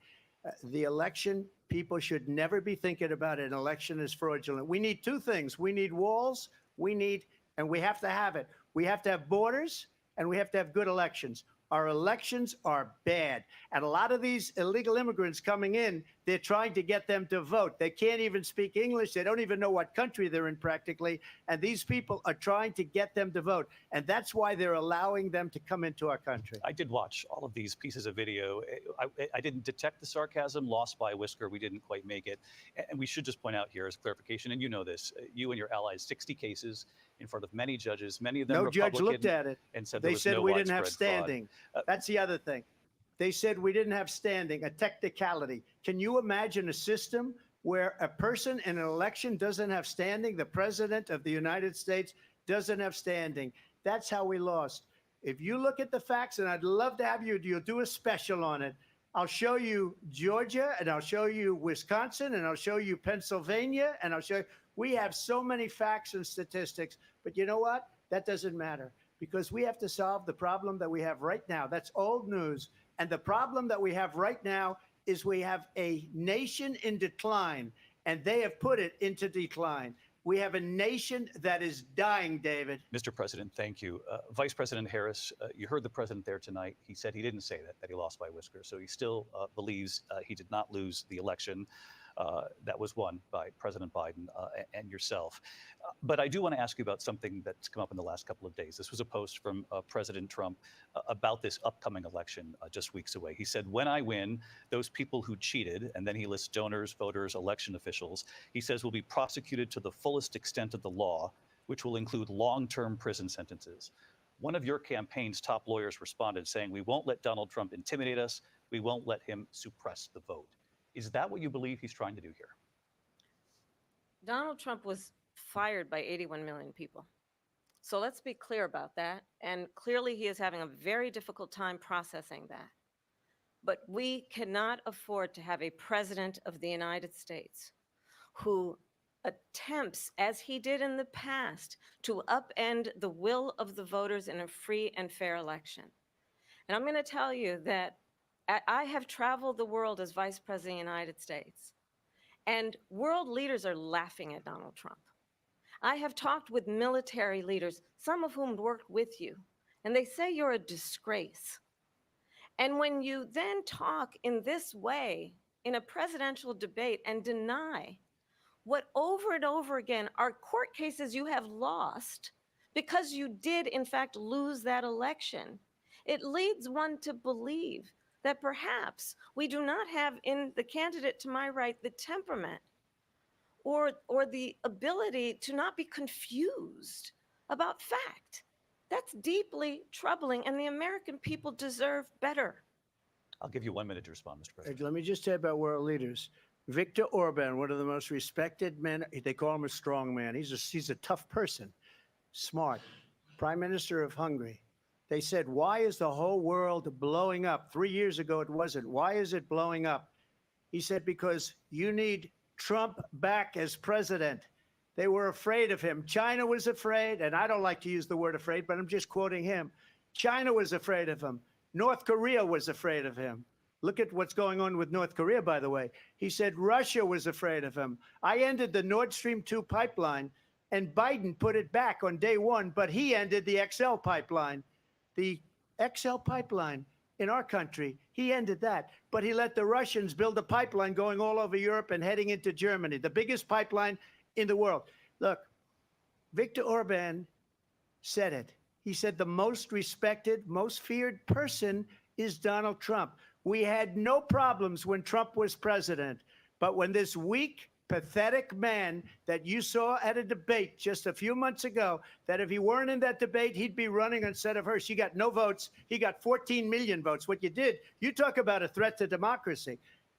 The election, people should never be thinking about an election as fraudulent. We need two things. We need walls, and we have to have it. We have to have borders, and we have to have good elections. Our elections are bad. And a lot of these illegal immigrants coming in, they're trying to get them to vote. They can't even speak English. They don't even know what country they're in practically. And these people are trying to get them to vote. And that's why they're allowing them to come into our country. I did watch all of these pieces of video. I didn't detect the sarcasm, lost by a whisker. We didn't quite make it. And we should just point out here as clarification, and you know this, you and your allies, 60 cases in front of many judges, many of them Republican. No judge looked at it. And said they said no we didn't have standing. Fraud. That's the other thing. They said we didn't have standing, a technicality. Can you imagine a system where a person in an election doesn't have standing? The president of the United States doesn't have standing. That's how we lost. If you look at the facts, and I'd love to have you'll do a special on it. I'll show you Georgia, and I'll show you Wisconsin, and I'll show you Pennsylvania, and I'll show you. We have so many facts and statistics, but you know what? That doesn't matter because we have to solve the problem that we have right now. That's old news. And the problem that we have right now is we have a nation in decline, and they have put it into decline. We have a nation that is dying, David. Mr. President, thank you. Vice President Harris, you heard the president there tonight. He said he didn't say that he lost by a whisker. So he still believes he did not lose the election. That was won by President Biden and yourself. But I do want to ask you about something that's come up in the last couple of days. This was a post from President Trump about this upcoming election just weeks away. He said, when I win, those people who cheated, and then he lists donors, voters, election officials, he says will be prosecuted to the fullest extent of the law, which will include long-term prison sentences. One of your campaign's top lawyers responded saying, we won't let Donald Trump intimidate us. We won't let him suppress the vote. Is that what you believe he's trying to do here? Donald Trump was fired by 81 million people. So let's be clear about that. And clearly he is having a very difficult time processing that. But we cannot afford to have a president of the United States who attempts, as he did in the past, to upend the will of the voters in a free and fair election. And I'm going to tell you that I have traveled the world as Vice President of the United States, and world leaders are laughing at Donald Trump. I have talked with military leaders, some of whom worked with you, and they say you're a disgrace. And when you then talk in this way in a presidential debate and deny what over and over again are court cases you have lost because you did, in fact, lose that election, it leads one to believe that perhaps we do not have in the candidate to my right the temperament or the ability to not be confused about fact. That's deeply troubling, and the American people deserve better. I'll give you 1 minute to respond, Mr. President. Let me just say about world leaders. Viktor Orban, one of the most respected men, they call him a strong man. He's a tough person, smart. Prime Minister of Hungary. They said, why is the whole world blowing up? 3 years ago, it wasn't. Why is it blowing up? He said, because you need Trump back as president. They were afraid of him. China was afraid, and I don't like to use the word afraid, but I'm just quoting him. China was afraid of him. North Korea was afraid of him. Look at what's going on with North Korea, by the way. He said Russia was afraid of him. I ended the Nord Stream 2 pipeline, and Biden put it back on day one, but he ended the XL pipeline. The XL pipeline in our country, he ended that. But he let the Russians build a pipeline going all over Europe and heading into Germany, the biggest pipeline in the world. Look, Viktor Orban said it. He said the most respected, most feared person is Donald Trump. We had no problems when Trump was president. But when this weak, pathetic man that you saw at a debate just a few months ago, that if he weren't in that debate, he'd be running instead of her. She got no votes. He got 14 million votes. What you did, you talk about a threat to democracy.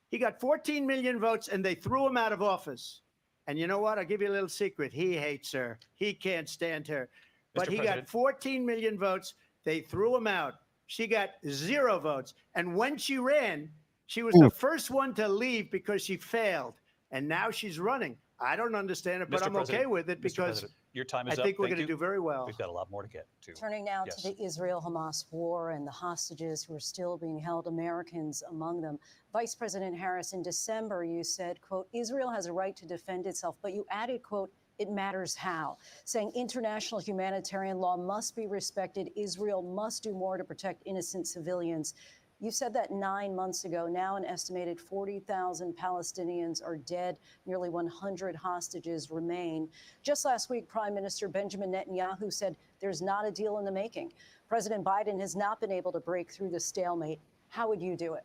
He got 14 million votes, and they threw him out of office. And you know what? I'll give you a little secret. He hates her. He can't stand her. But he got 14 million votes. They threw him out. She got 0 votes. And when she ran, she was the first one to leave because she failed. And now she's running. I don't understand it, but I'm okay with it because your time is I think up. we're going to do very well. We've got a lot more to get to. Turning now to the Israel-Hamas war and the hostages who are still being held, Americans among them. Vice President Harris, in December, you said, quote, Israel has a right to defend itself, but you added, quote, it matters how, saying international humanitarian law must be respected. Israel must do more to protect innocent civilians. You said that 9 months ago. Now an estimated 40,000 Palestinians are dead. Nearly 100 hostages remain. Just last week, Prime Minister Benjamin Netanyahu said there's not a deal in the making. President Biden has not been able to break through the stalemate. How would you do it?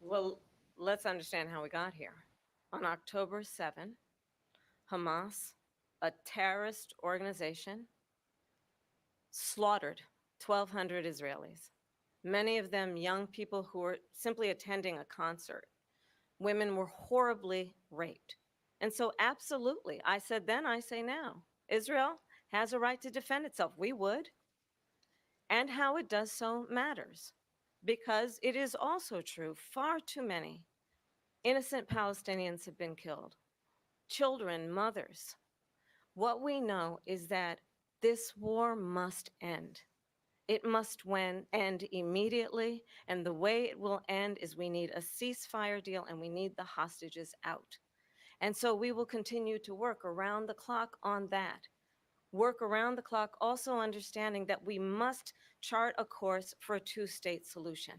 Well, let's understand how we got here. On October 7, Hamas, a terrorist organization, slaughtered 1,200 Israelis. Many of them young people who were simply attending a concert. Women were horribly raped. And so absolutely, I said then, I say now, Israel has a right to defend itself. We would. And how it does so matters, because it is also true, far too many innocent Palestinians have been killed. Children, mothers. What we know is that this war must end. It must end immediately, and the way it will end is we need a ceasefire deal and we need the hostages out. And so we will continue to work around the clock on that. Work around the clock, also understanding that we must chart a course for a two-state solution.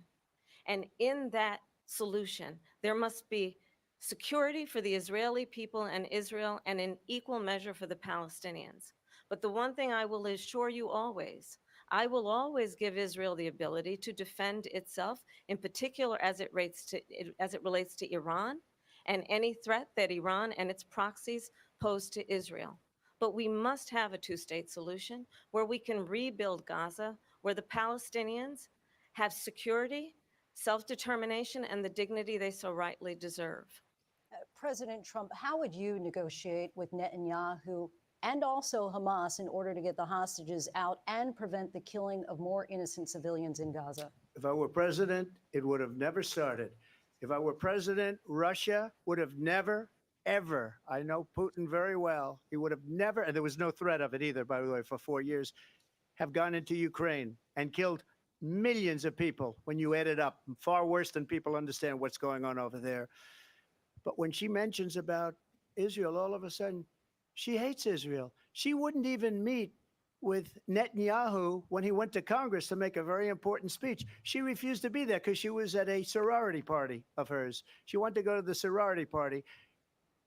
And in that solution, there must be security for the Israeli people and Israel, and in equal measure for the Palestinians. But the one thing I will assure you always, I will always give Israel the ability to defend itself, in particular as it relates to Iran and any threat that Iran and its proxies pose to Israel. But we must have a two-state solution where we can rebuild Gaza, where the Palestinians have security, self-determination, and the dignity they so rightly deserve. President Trump, how would you negotiate with Netanyahu and also Hamas in order to get the hostages out and prevent the killing of more innocent civilians in Gaza? If I were president, it would have never started. If I were president, Russia would have never, ever, I know Putin very well, he would have never, and there was no threat of it either, by the way, for 4 years, have gone into Ukraine and killed millions of people when you add it up, far worse than people understand what's going on over there. But when she mentions about Israel, all of a sudden, she hates Israel. She wouldn't even meet with Netanyahu when he went to Congress to make a very important speech. She refused to be there because she was at a sorority party of hers. She wanted to go to the sorority party.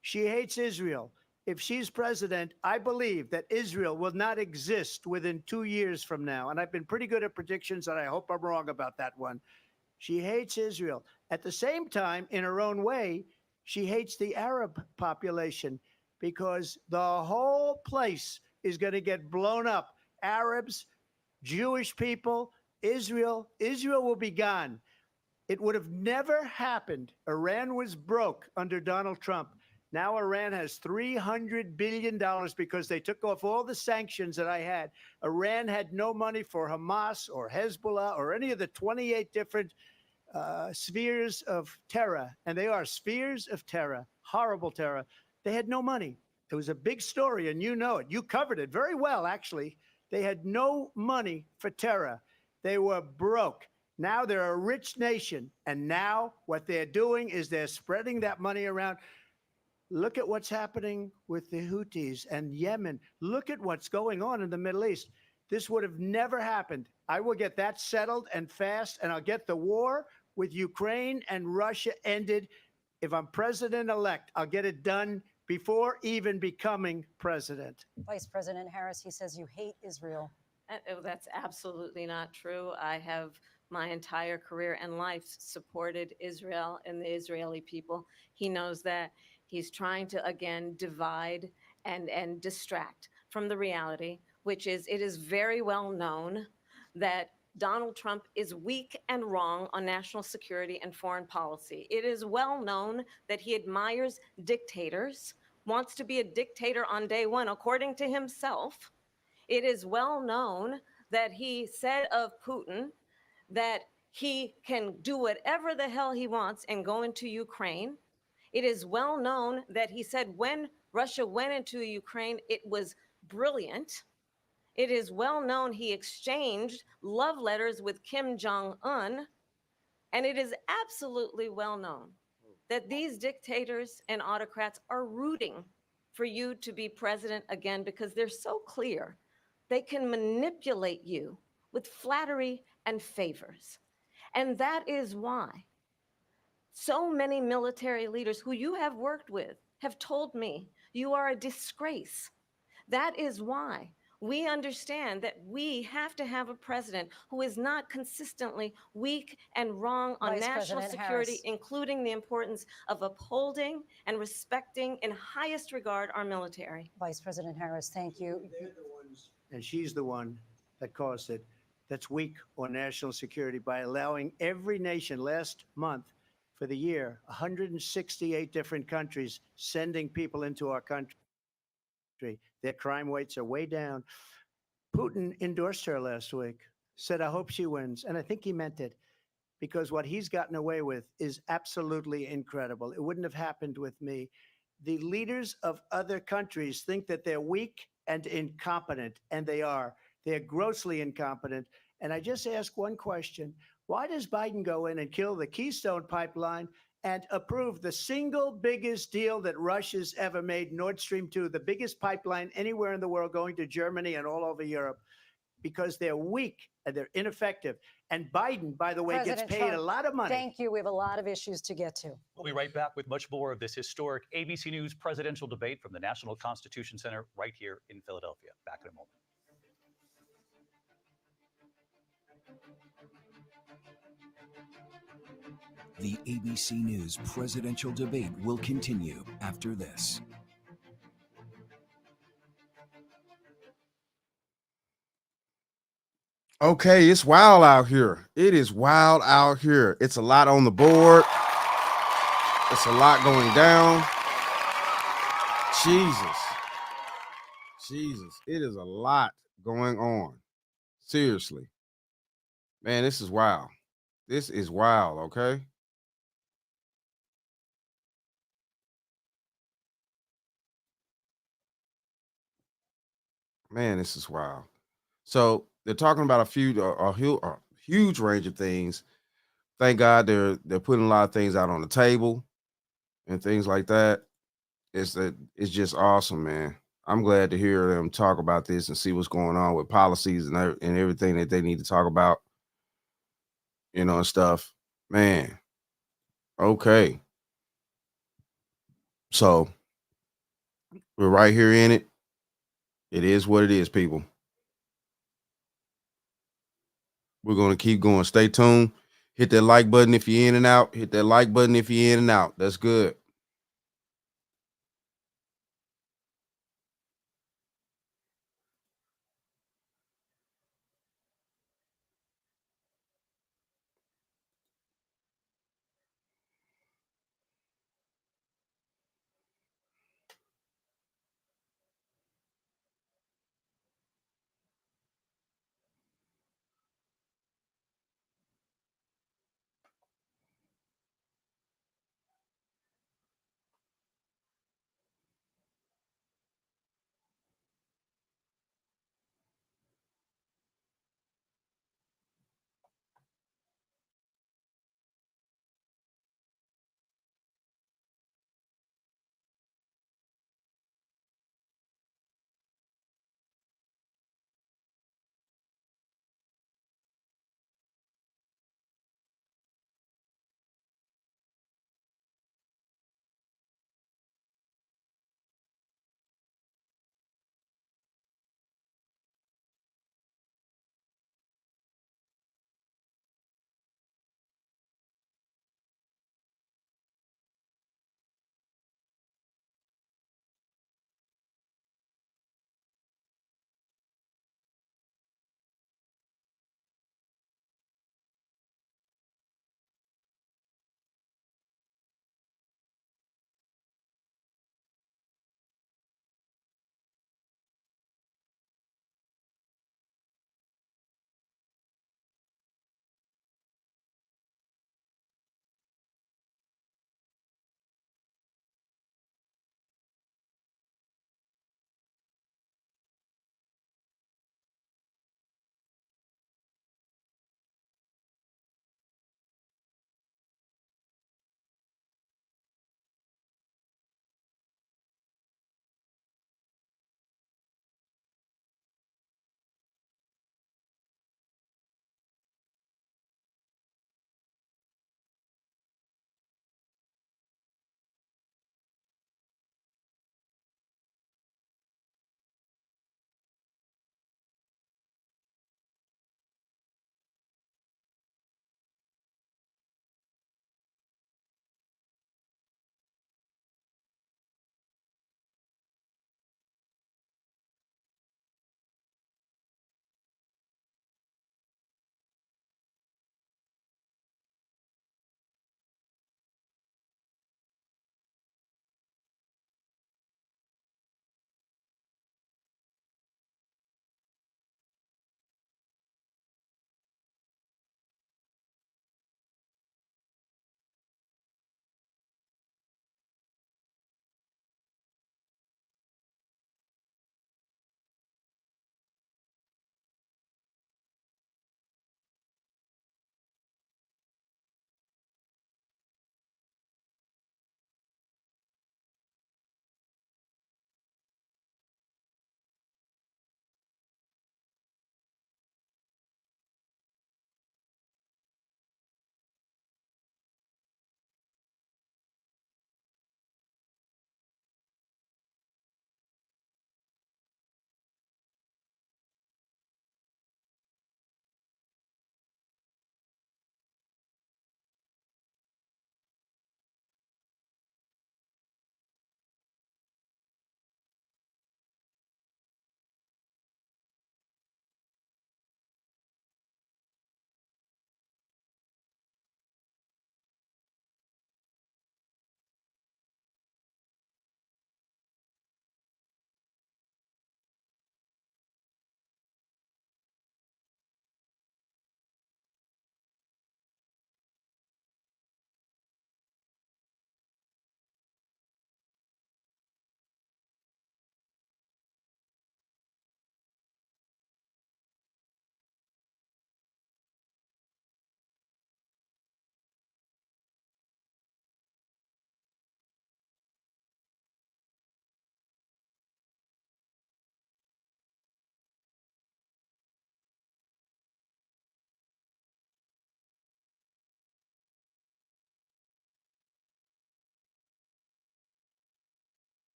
She hates Israel. If she's president, I believe that Israel will not exist within 2 years from now. And I've been pretty good at predictions, and I hope I'm wrong about that one. She hates Israel. At the same time, in her own way, she hates the Arab population because the whole place is going to get blown up. Arabs, Jewish people, Israel will be gone. It would have never happened. Iran was broke under Donald Trump. Now Iran has $300 billion because they took off all the sanctions that I had. Iran had no money for Hamas or Hezbollah or any of the 28 different spheres of terror. And they are spheres of terror, horrible terror. They had no money. It was a big story, and you know it. You covered it very well, actually. They had no money for terror. They were broke. Now they're a rich nation. And now what they're doing is they're spreading that money around. Look at what's happening with the Houthis and Yemen. Look at what's going on in the Middle East. This would have never happened. I will get that settled and fast, and I'll get the war with Ukraine and Russia ended. If I'm president-elect, I'll get it done before even becoming president. Vice President Harris, he says you hate Israel. That's absolutely not true. I have my entire career and life supported Israel and the Israeli people. He knows that. He's trying to, again, divide and distract from the reality, which is it is very well known that Donald Trump is weak and wrong on national security and foreign policy. It is well known that he admires dictators, wants to be a dictator on day one, according to himself. It is well known that he said of Putin that he can do whatever the hell he wants and go into Ukraine. It is well known that he said when Russia went into Ukraine, it was brilliant. It is well known he exchanged love letters with Kim Jong-un. And it is absolutely well known that these dictators and autocrats are rooting for you to be president again because they're so clear. They can manipulate you with flattery and favors. And that is why so many military leaders who you have worked with have told me you are a disgrace. That is why we understand that we have to have a president who is not consistently weak and wrong on Vice national President security, Harris. including the importance of upholding and respecting in highest regard our military. Vice President Harris, thank you. And she's the one that caused it, that's weak on national security by allowing every nation last month for the year, 168 different countries sending people into our country. Their crime rates are way down. Putin endorsed her last week, said, I hope she wins. And I think he meant it because what he's gotten away with is absolutely incredible. It wouldn't have happened with me. The leaders of other countries think that they're weak and incompetent, and they are. They're grossly incompetent. And I just ask one question. Why does Biden go in and kill the Keystone Pipeline and approve the single biggest deal that Russia's ever made, Nord Stream 2, the biggest pipeline anywhere in the world going to Germany and all over Europe? Because they're weak and they're ineffective. And Biden, by the way, President gets paid Trump, a lot of money. Thank you. We have a lot of issues to get to. We'll be right back with much more of this historic ABC News presidential debate from the National Constitution Center right here in Philadelphia. Back in a moment. The ABC News presidential debate will continue after this. Okay, it's wild out here. It is wild out here. It's a lot on the board. It's a lot going down. Jesus, it is a lot going on. Seriously. Man, this is wild. This is wild, okay? Man, this is wild. So they're talking about a huge range of things. Thank God they're putting a lot of things out on the table and things like that. It's just awesome, man. I'm glad to hear them talk about this and see what's going on with policies and everything that they need to talk about, and stuff. Man, okay. So we're right here in it. It is what it is, people. We're going to keep going. Stay tuned. Hit that like button if you're in and out. Hit that like button if you're in and out. That's good.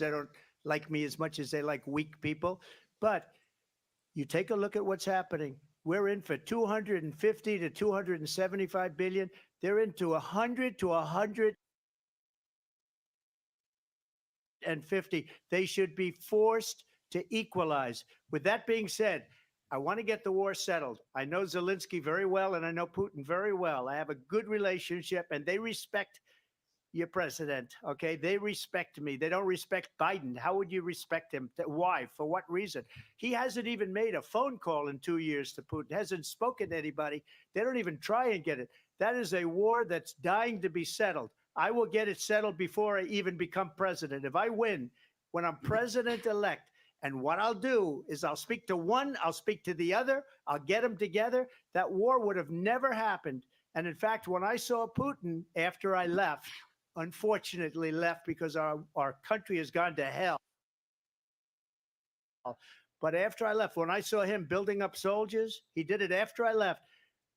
they don't like me as much as they like weak people. But you take a look at what's happening. We're in for 250 to 275 billion. They're into 100 to 150. They should be forced to equalize. With that being said, I want to get the war settled. I know Zelensky very well, and I know Putin very well. I have a good relationship, and they respect your president, okay? They respect me. They don't respect Biden. How would you respect him? Why? For what reason? He hasn't even made a phone call in 2 years to Putin, hasn't spoken to anybody. They don't even try and get it. That is a war that's dying to be settled. I will get it settled before I even become president. If I win, when I'm president-elect, and what I'll do is I'll speak to one, I'll speak to the other, I'll get them together. That war would have never happened. And in fact, when I saw Putin after I left, unfortunately left because our country has gone to hell. But after I left, when I saw him building up soldiers, he did it after I left.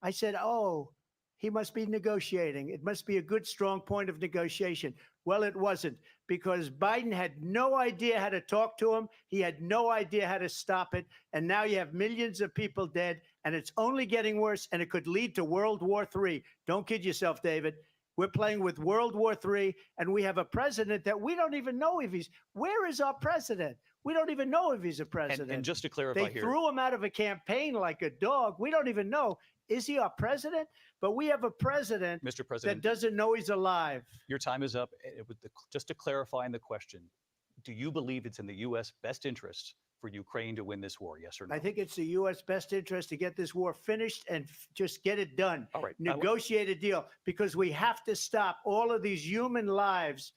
I said, oh, he must be negotiating. It must be a good, strong point of negotiation. Well, it wasn't, because Biden had no idea how to talk to him. He had no idea how to stop it. And now you have millions of people dead, and it's only getting worse, and it could lead to World War III. Don't kid yourself, David. We're playing with World War III, and we have a president that we don't even know if he's. Where is our president? We don't even know if he's a president. And just to clarify they here, threw him out of a campaign like a dog. We don't even know. Is he our president? But we have a president, Mr. President, that doesn't know he's alive. your time is up. Just to clarify in the question, do you believe it's in the U.S. best interest for Ukraine to win this war? Yes or no? I think it's the U.S. best interest to get this war finished and just get it done. All right. Negotiate a deal, because we have to stop all of these human lives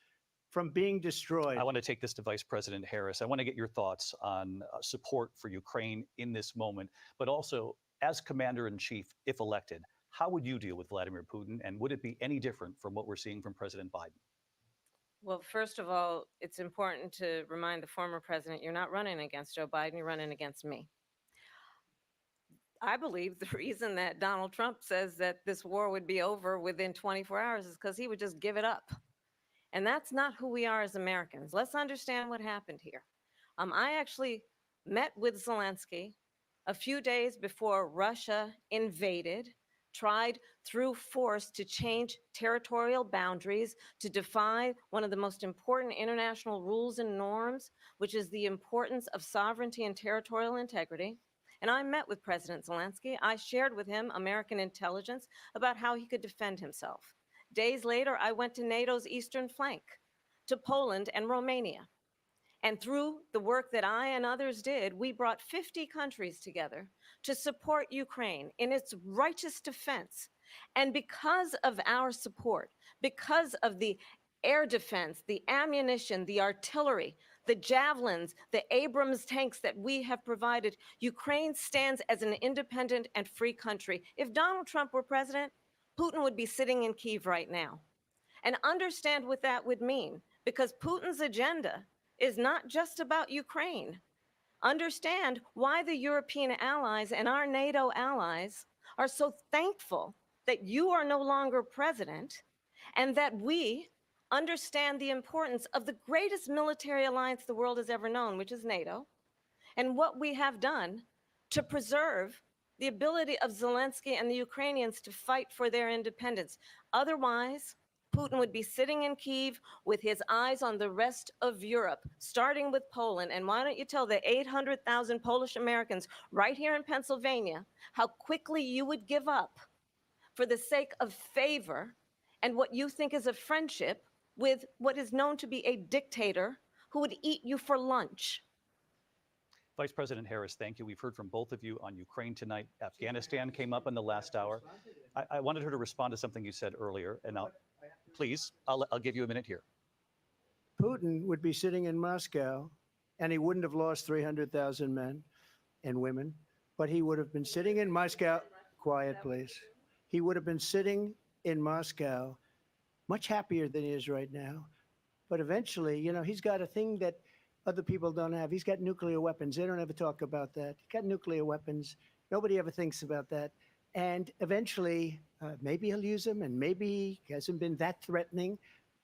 from being destroyed. I want to take this to Vice President Harris. I want to get your thoughts on support for Ukraine in this moment, but also as Commander-in-Chief, if elected, how would you deal with Vladimir Putin, and would it be any different from what we're seeing from President Biden? Well, first of all, it's important to remind the former president you're not running against Joe Biden, you're running against me. I believe the reason that Donald Trump says that this war would be over within 24 hours is because he would just give it up. And that's not who we are as Americans. Let's understand what happened here. I actually met with Zelensky a few days before Russia invaded, tried through force to change territorial boundaries, to defy one of the most important international rules and norms, which is the importance of sovereignty and territorial integrity. And I met with President Zelensky. I shared with him American intelligence about how he could defend himself. Days later, I went to NATO's eastern flank, to Poland and Romania. And through the work that I and others did, we brought 50 countries together to support Ukraine in its righteous defense. And because of our support, because of the air defense, the ammunition, the artillery, the javelins, the Abrams tanks that we have provided, Ukraine stands as an independent and free country. If Donald Trump were president, Putin would be sitting in Kyiv right now. And understand what that would mean, because Putin's agenda is not just about Ukraine. Understand why the European allies and our NATO allies are so thankful that you are no longer president, and that we understand the importance of the greatest military alliance the world has ever known, which is NATO, and what we have done to preserve the ability of Zelensky and the Ukrainians to fight for their independence. Otherwise, Putin would be sitting in Kyiv with his eyes on the rest of Europe, starting with Poland. And why don't you tell the 800,000 Polish Americans right here in Pennsylvania how quickly you would give up for the sake of favor and what you think is a friendship with what is known to be a dictator who would eat you for lunch. Vice President Harris, thank you. We've heard from both of you on Ukraine tonight. Afghanistan came up in the last hour. I wanted her to respond to something you said earlier, and please, I'll give you a minute here. Putin would be sitting in Moscow, and he wouldn't have lost 300,000 men and women, but he would have been sitting in Moscow. Quiet, please. He would have been sitting in Moscow, much happier than he is right now. But eventually, you know, he's got a thing that other people don't have. He's got nuclear weapons. They don't ever talk about that. He's got nuclear weapons. Nobody ever thinks about that. And eventually, maybe he'll use them, and maybe he hasn't been that threatening,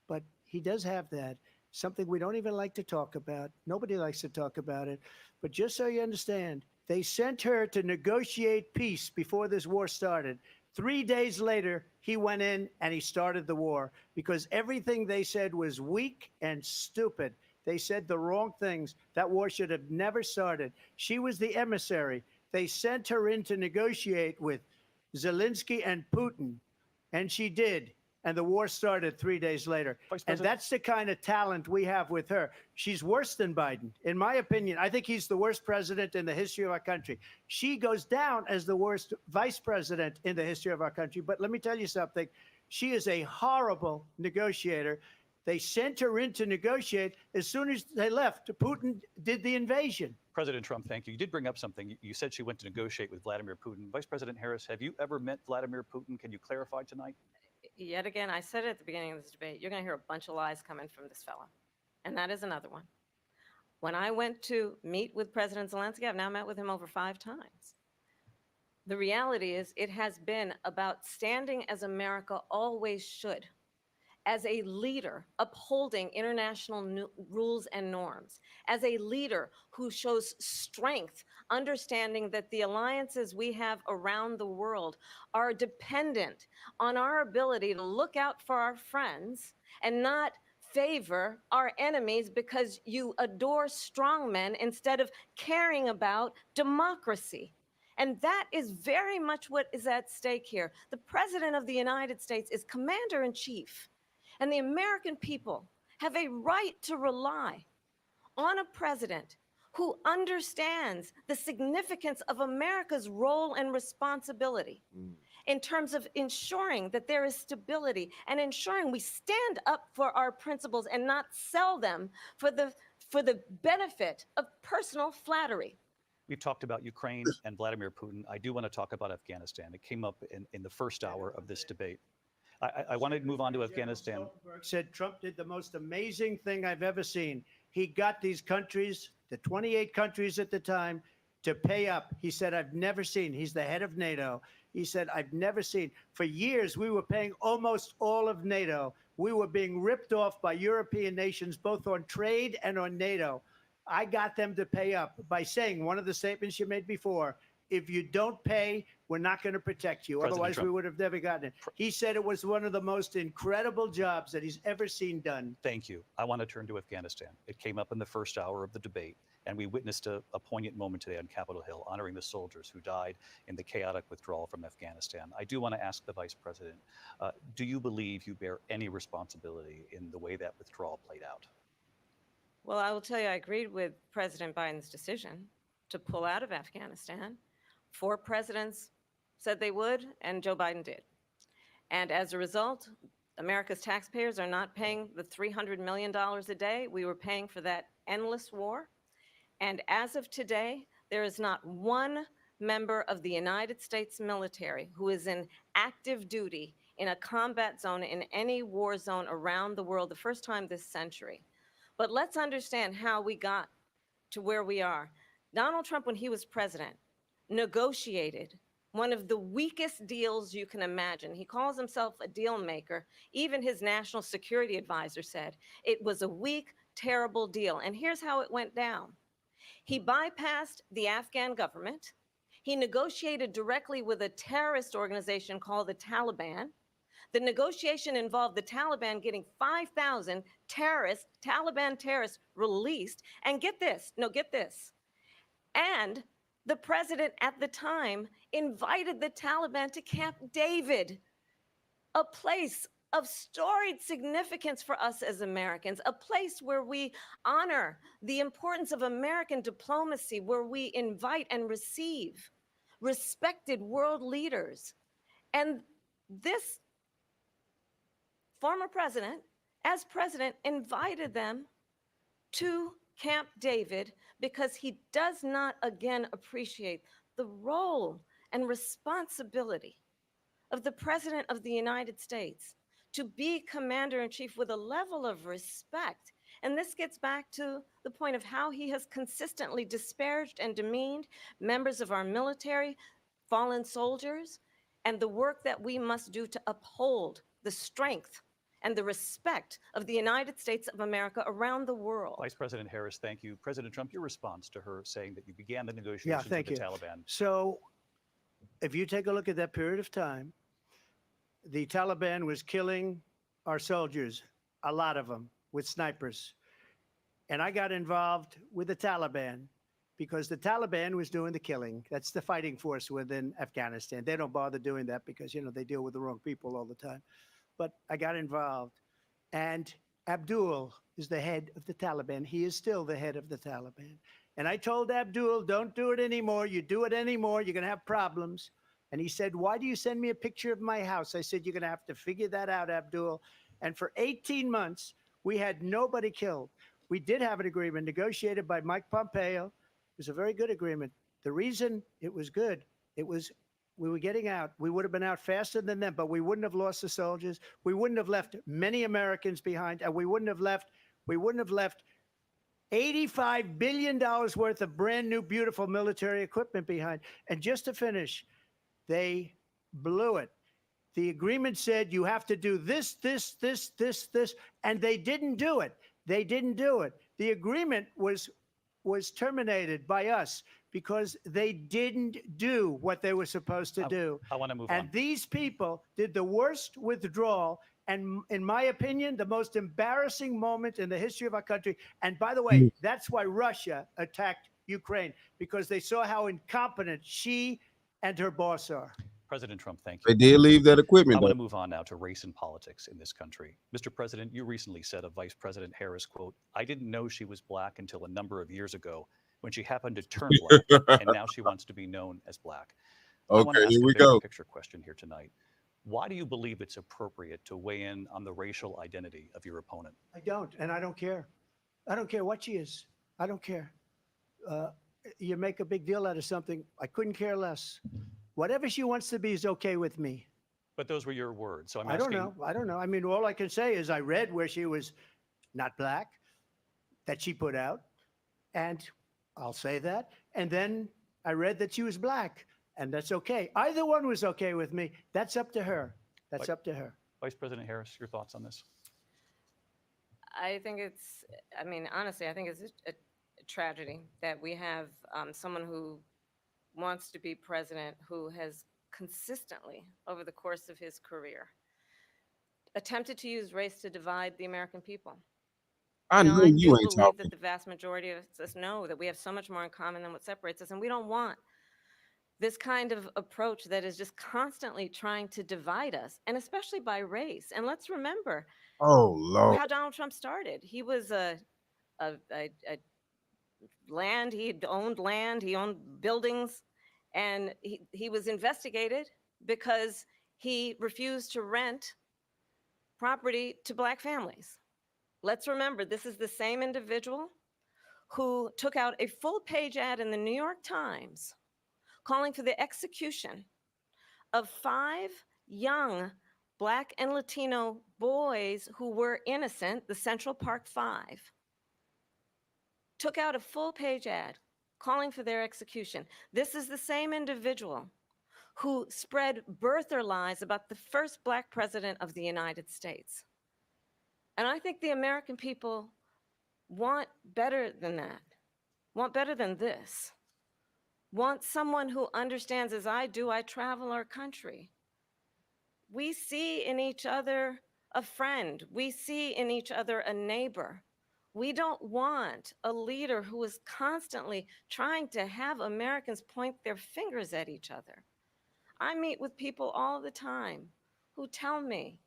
but he does have that. something we don't even like to talk about. Nobody likes to talk about it. But just so you understand, they sent her to negotiate peace before this war started. 3 days later, he went in and he started the war because everything they said was weak and stupid. They said the wrong things. That war should have never started. She was the emissary. They sent her in to negotiate with Zelensky and Putin, and she did. And the war started 3 days later. And that's the kind of talent we have with her. She's worse than Biden. In my opinion, I think he's the worst president in the history of our country. She goes down as the worst vice president in the history of our country. But let me tell you something. She is a horrible negotiator. They sent her in to negotiate. As soon as they left, Putin did the invasion. President Trump, thank you. You did bring up something. You said she went to negotiate with Vladimir Putin. Vice President Harris, have you ever met Vladimir Putin? Can you clarify tonight? Yet again, I said it at the beginning of this debate, you're going to hear a bunch of lies coming from this fella. And that is another one. When I went to meet with President Zelensky, I've now met with him over 5 times. The reality is it has been about standing as America always should, as a leader upholding international rules and norms, as a leader who shows strength, understanding that the alliances we have around the world are dependent on our ability to look out for our friends and not favor our enemies because you adore strongmen instead of caring about democracy. And that is very much what is at stake here. The President of the United States is commander-in-chief. And the American people have a right to rely on a president who understands the significance of America's role and responsibility in terms of ensuring that there is stability and ensuring we stand up for our principles and not sell them for the benefit of personal flattery. We've talked about Ukraine and Vladimir Putin. I do want to talk about Afghanistan. It came up in the first hour of this debate. I want to move on to Afghanistan. Stoltenberg said Trump did the most amazing thing I've ever seen. He got these countries, the 28 countries at the time, to pay up. He said, I've never seen. He's the head of NATO. He said, I've never seen. For years, we were paying almost all of NATO. We were being ripped off by European nations, both on trade and on NATO. I got them to pay up by saying one of the statements you made before, if you don't pay, we're not going to protect you. President Otherwise, Trump. we would have never gotten it. He said it was one of the most incredible jobs that he's ever seen done. Thank you. I want to turn to Afghanistan. It came up in the first hour of the debate, and we witnessed a poignant moment today on Capitol Hill, honoring the soldiers who died in the chaotic withdrawal from Afghanistan. I do want to ask the Vice President, do you believe you bear any responsibility in the way that withdrawal played out? Well, I will tell you, I agreed with President Biden's decision to pull out of Afghanistan. 4 presidents said they would, and Joe Biden did. And as a result, America's taxpayers are not paying the $300 million a day we were paying for that endless war. And as of today, there is not one member of the United States military who is in active duty in a combat zone in any war zone around the world, the first time this century. But let's understand how we got to where we are. Donald Trump, when he was president, negotiated one of the weakest deals you can imagine. He calls himself a deal maker. Even his national security advisor said it was a weak, terrible deal. And here's how it went down. He bypassed the Afghan government. He negotiated directly with a terrorist organization called the Taliban. The negotiation involved the Taliban getting 5,000 Taliban terrorists released. And get this, and the president at the time invited the Taliban to Camp David, a place of storied significance for us as Americans, a place where we honor the importance of American diplomacy, where we invite and receive respected world leaders. And this former president, as president, invited them to Camp David because he does not again appreciate the role and responsibility of the President of the United States to be commander-in-chief with a level of respect. And this gets back to the point of how he has consistently disparaged and demeaned members of our military, fallen soldiers, and the work that we must do to uphold the strength and the respect of the United States of America around the world. Vice President Harris, thank you. President Trump, your response to her saying that you began the Yeah, negotiations with thank the you. Taliban. So if you take a look at that period of time, the Taliban was killing our soldiers, a lot of them, with snipers. And I got involved with the Taliban because the Taliban was doing the killing. That's the fighting force within Afghanistan. They don't bother doing that because, you know, they deal with the wrong people all the time. But I got involved. And Abdul is the head of the Taliban. He is still the head of the Taliban. And I told Abdul, don't do it anymore. You do it anymore, you're going to have problems. And he said, why do you send me a picture of my house? I said, you're going to have to figure that out, Abdul. And for 18 months, we had nobody killed. We did have an agreement negotiated by Mike Pompeo. It was a very good agreement. The reason it was good, it was we were getting out. We would have been out faster than them, but we wouldn't have lost the soldiers. We wouldn't have left many Americans behind, and we wouldn't have left $85 billion worth of brand new, beautiful military equipment behind. And just to finish, they blew it. The agreement said you have to do this, this, and they didn't do it. They didn't do it. The agreement was terminated by us because they didn't do what they were supposed to do. I want to move And on. these people did the worst withdrawal and, in my opinion, the most embarrassing moment in the history of our country. And by the way, that's why Russia attacked Ukraine, because they saw how incompetent she and her boss are. President Trump, thank They you. did leave that equipment. I want to though. move on now to race and politics in this country. Mr. President, you recently said of Vice President Harris, quote, I didn't know she was black until a number of years ago when she happened to turn black, and now she wants to be known as black. I want to Okay, ask here a we bigger go. picture question here tonight. Why do you believe it's appropriate to weigh in on the racial identity of your opponent? I don't, and I don't care. I don't care what she is. I don't care. You make a big deal out of something. I couldn't care less. Whatever she wants to be is okay with me. But those were your words. So I'm I don't asking. know. I don't know. I mean, all I can say is I read where she was not black, that she put out, and I'll say that. And then I read that she was black, and that's okay. Either one was okay with me. That's up to her. That's up to her. Vice President Harris, your thoughts on this? I think it's, I mean, honestly, I think it's a tragedy that we have someone who wants to be president who has consistently, over the course of his career, attempted to use race to divide the American people. I know I you do ain't believe talking. that the vast majority of us know that we have so much more in common than what separates us, and we don't want this kind of approach that is just constantly trying to divide us, and especially by race. And let's remember Oh Lord. how Donald Trump started. He was a land, he owned buildings, and he was investigated because he refused to rent property to black families. Let's remember, this is the same individual who took out a full-page ad in the New York Times calling for the execution of 5 young Black and Latino boys who were innocent, the Central Park 5. Took out a full-page ad calling for their execution. This is the same individual who spread birther lies about the first Black president of the United States. And I think the American people want better than that, want better than this, want someone who understands, as I do, I travel our country. We see in each other a friend. We see in each other a neighbor. We don't want a leader who is constantly trying to have Americans point their fingers at each other. I meet with people all the time who tell me,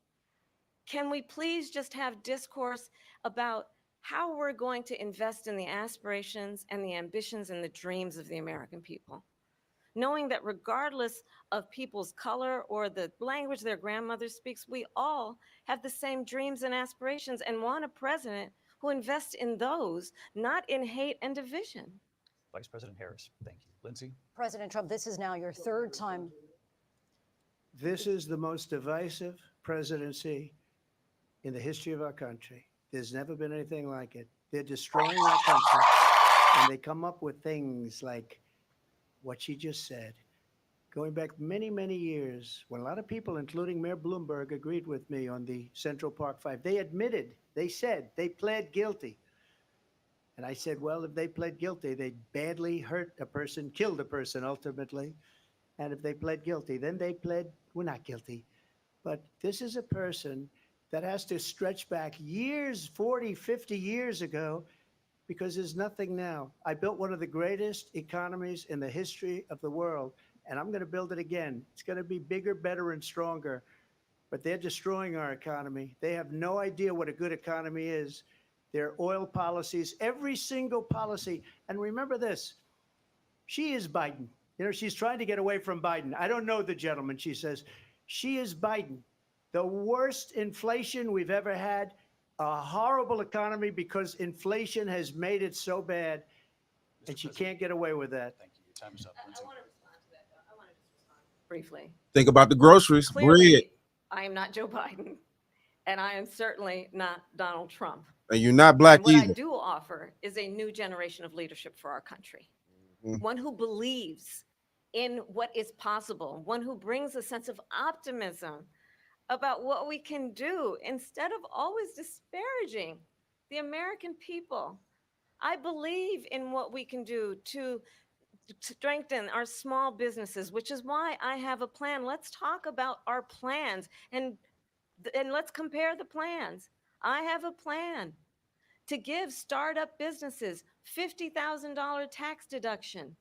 can we please just have discourse about how we're going to invest in the aspirations and the ambitions and the dreams of the American people? Knowing that regardless of people's color or the language their grandmother speaks, we all have the same dreams and aspirations and want a president who invests in those, not in hate and division. Vice President Harris, thank you. Lindsay? President Trump, this is now your 3rd time. This is the most divisive presidency in the history of our country. There's never been anything like it. They're destroying our country, and they come up with things like what she just said. going back many, many years, when a lot of people, including Mayor Bloomberg, agreed with me on the Central Park Five, they admitted, they said, they pled guilty. And I said, well, if they pled guilty, they badly hurt a person, killed a person ultimately. And if they pled guilty, then they pled, we're not guilty. But this is a person that has to stretch back years, 40, 50 years ago, because there's nothing now. I built one of the greatest economies in the history of the world, and I'm going to build it again. It's going to be bigger, better, and stronger. But they're destroying our economy. They have no idea what a good economy is. Their oil policies, every single policy. And remember this, she is Biden. You know, she's trying to get away from Biden. I don't know the gentleman, she says. She is Biden. The worst inflation we've ever had, a horrible economy because inflation has made it so bad, and she can't get away with that. Thank you. Your time is up. I Lindsay. want to respond to that. I want to just respond briefly. Think about the groceries, bread, Clearly, I am not Joe Biden, and I am certainly not Donald Trump. and you're not black And what I either. do offer is a new generation of leadership for our country. Mhm. One who believes in what is possible, one who brings a sense of optimism about what we can do instead of always disparaging the American people. I believe in what we can do to strengthen our small businesses, which is why I have a plan. Let's talk about our plans and let's compare the plans. I have a plan to give startup businesses $50,000 tax deduction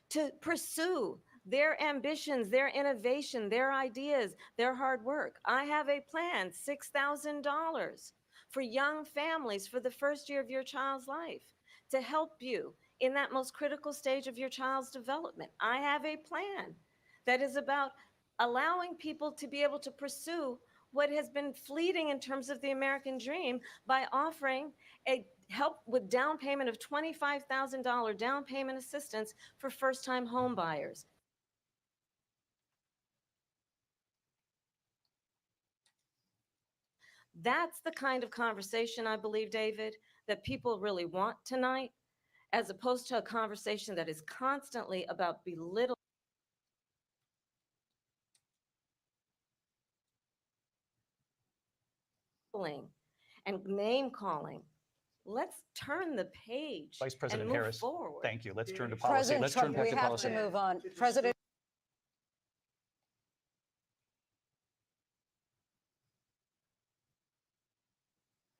to pursue their ambitions, their innovation, their ideas, their hard work. I have a plan, $6,000 for young families for the first year of your child's life to help you in that most critical stage of your child's development. I have a plan that is about allowing people to be able to pursue what has been fleeting in terms of the American dream by offering a help with down payment of $25,000 down payment assistance for first-time home buyers. That's the kind of conversation, I believe, David, that people really want tonight, as opposed to a conversation that is constantly about belittling and name calling. Let's turn the page Vice and President move Harris, forward. thank you. Let's turn to policy. President Let's Trump, turn back we to have policy. to move on. President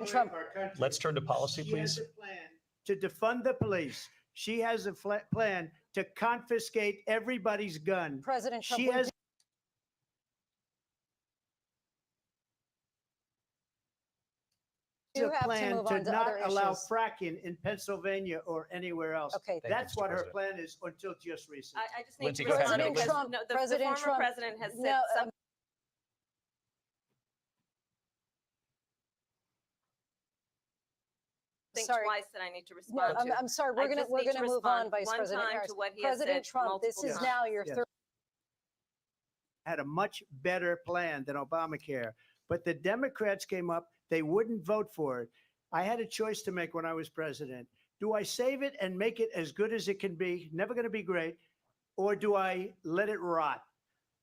Trump. Let's turn to policy, She has please. a plan to defund the police. She has a plan to confiscate everybody's gun. President Trump, She we has do a have to plan move to on to not other allow issues. fracking in Pennsylvania or anywhere else. Okay. Thank you, That's Mr. what her President. plan is until just recently. I just need Lindsay, to go ahead. respond President because Trump- no, the President former Trump- president has said No, something sorry. twice that I need to No, respond to. I'm sorry. I We're just gonna need to move respond on, Vice one President time Harris. to what he has President said Trump, this multiple is times. now your Yes. third. Had a much better plan than Obamacare. But the Democrats came up, they wouldn't vote for it. I had a choice to make when I was president. Do I save it and make it as good as it can be, never going to be great, or do I let it rot?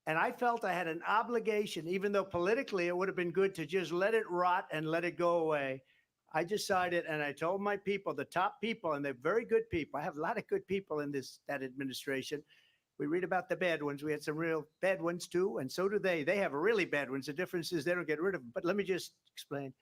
And I felt I had an obligation, even though politically it would have been good to just let it rot and let it go away. I decided, and I told my people, the top people, and they're very good people. I have a lot of good people in that administration. We read about the bad ones. We had some real bad ones too, and so do they. They have really bad ones. The difference is they don't get rid of them. But let me just explain.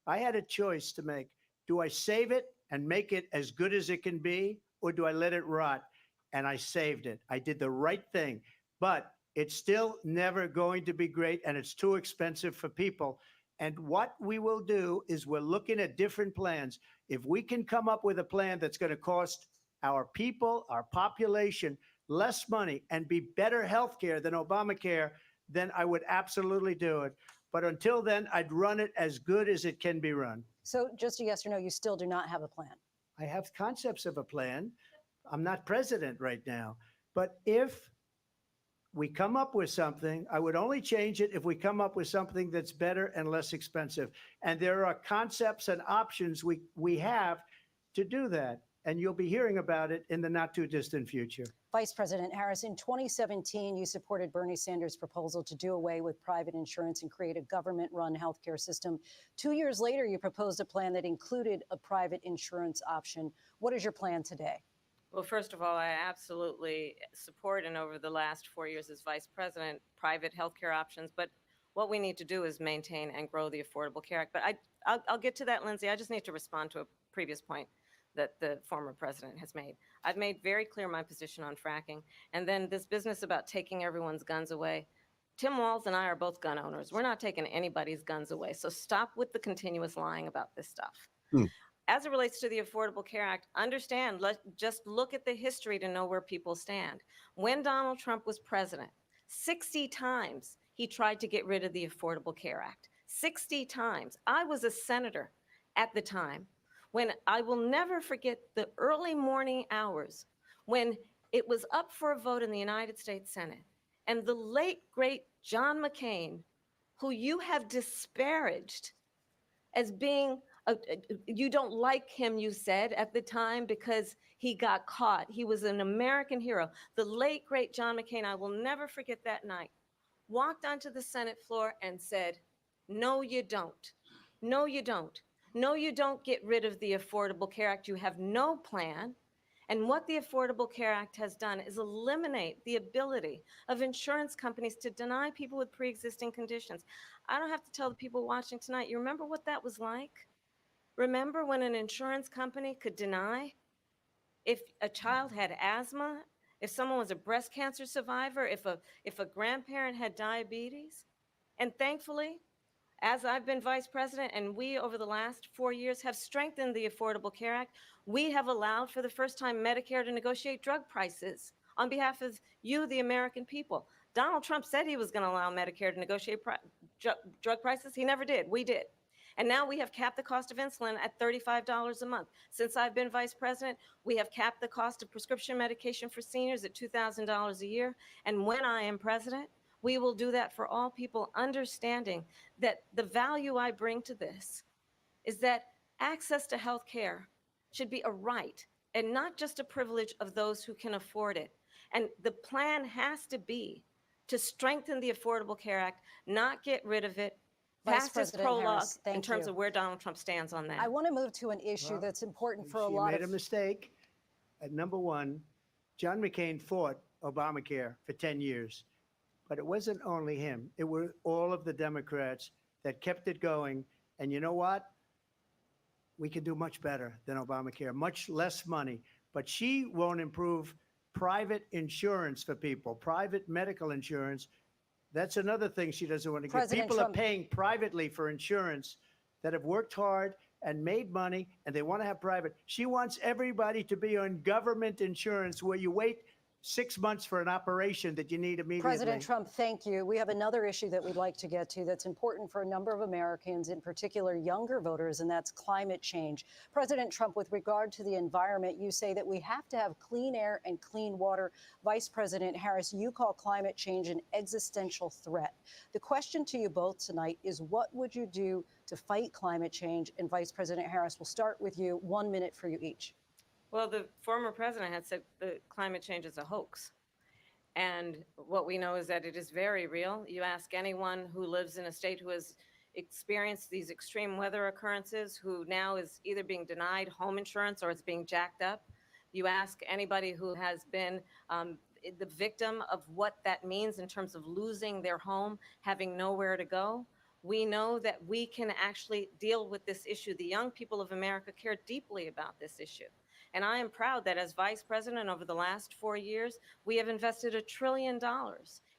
I had a choice to make. Do I save it and make it as good as it can be, or do I let it rot? And I saved it. I did the right thing. But it's still never going to be great, and it's too expensive for people. And what we will do is we're looking at different plans. If we can come up with a plan that's going to cost our people, our population, less money and be better health care than Obamacare, then I would absolutely do it. But until then, I'd run it as good as it can be run. So just a yes or no, you still do not have a plan. I have concepts of a plan. I'm not president right now. But if we come up with something, I would only change it if we come up with something that's better and less expensive. And there are concepts and options we have to do that. and you'll be hearing about it in the not too distant future. Vice President Harris, in 2017, you supported Bernie Sanders' proposal to do away with private insurance and create a government-run healthcare system. 2 years later, you proposed a plan that included a private insurance option. What is your plan today? Well, first of all, I absolutely support, and over the last 4 years as vice president, private healthcare options. But what we need to do is maintain and grow the Affordable Care Act. But I'll get to that, Lindsay. I just need to respond to a previous point that the former president has made. I've made very clear my position on fracking. And then this business about taking everyone's guns away. Tim Walz and I are both gun owners. We're not taking anybody's guns away. So stop with the continuous lying about this stuff. As it relates to the Affordable Care Act, understand, just look at the history to know where people stand. When Donald Trump was president, 60 times he tried to get rid of the Affordable Care Act. 60 times. I was a senator at the time when I will never forget the early morning hours when it was up for a vote in the United States Senate. And the late, great John McCain, who you have disparaged as being, you don't like him, you said at the time, because he got caught. He was an American hero. The late, great John McCain, I will never forget that night, walked onto the Senate floor and said, no, you don't. No, you don't. No, you don't get rid of the Affordable Care Act. You have no plan. And what the Affordable Care Act has done is eliminate the ability of insurance companies to deny people with pre-existing conditions. I don't have to tell the people watching tonight, you remember what that was like? Remember when an insurance company could deny if a child had asthma, if someone was a breast cancer survivor, if a grandparent had diabetes? And thankfully, as I've been vice president and we over the last 4 years have strengthened the Affordable Care Act, we have allowed for the first time Medicare to negotiate drug prices on behalf of you, the American people. Donald Trump said he was going to allow Medicare to negotiate drug prices. He never did. We did. And now we have capped the cost of insulin at $35 a month. Since I've been vice president, we have capped the cost of prescription medication for seniors at $2,000 a year. And when I am president, we will do that for all people, understanding that the value I bring to this is that access to health care should be a right and not just a privilege of those who can afford it. And the plan has to be to strengthen the Affordable Care Act, not get rid of it. Vice Past his President prologue Harris, in thank terms you. of where Donald Trump stands on that. I want to move to an issue that's important for a lot She made of a mistake. At number one, John McCain fought Obamacare for 10 years. But it wasn't only him. It were all of the Democrats that kept it going. And you know what? We can do much better than Obamacare, much less money. But she won't improve private insurance for people, private medical insurance. That's another thing she doesn't want to get. President People Trump- are paying privately for insurance that have worked hard and made money, and they want to have private. She wants everybody to be on government insurance where you wait 6 months for an operation that you need immediately. President Trump, thank you. We have another issue that we'd like to get to that's important for a number of Americans, in particular younger voters, and that's climate change. President Trump, with regard to the environment, you say that we have to have clean air and clean water. Vice President Harris, you call climate change an existential threat. The question to you both tonight is, what would you do to fight climate change? And Vice President Harris, we'll start with you. 1 minute for you each. Well, the former president had said that climate change is a hoax. And what we know is that it is very real. You ask anyone who lives in a state who has experienced these extreme weather occurrences, who now is either being denied home insurance or it's being jacked up. You ask anybody who has been the victim of what that means in terms of losing their home, having nowhere to go. We know that we can actually deal with this issue. The young people of America care deeply about this issue. And I am proud that as vice president over the last 4 years, we have invested $1 trillion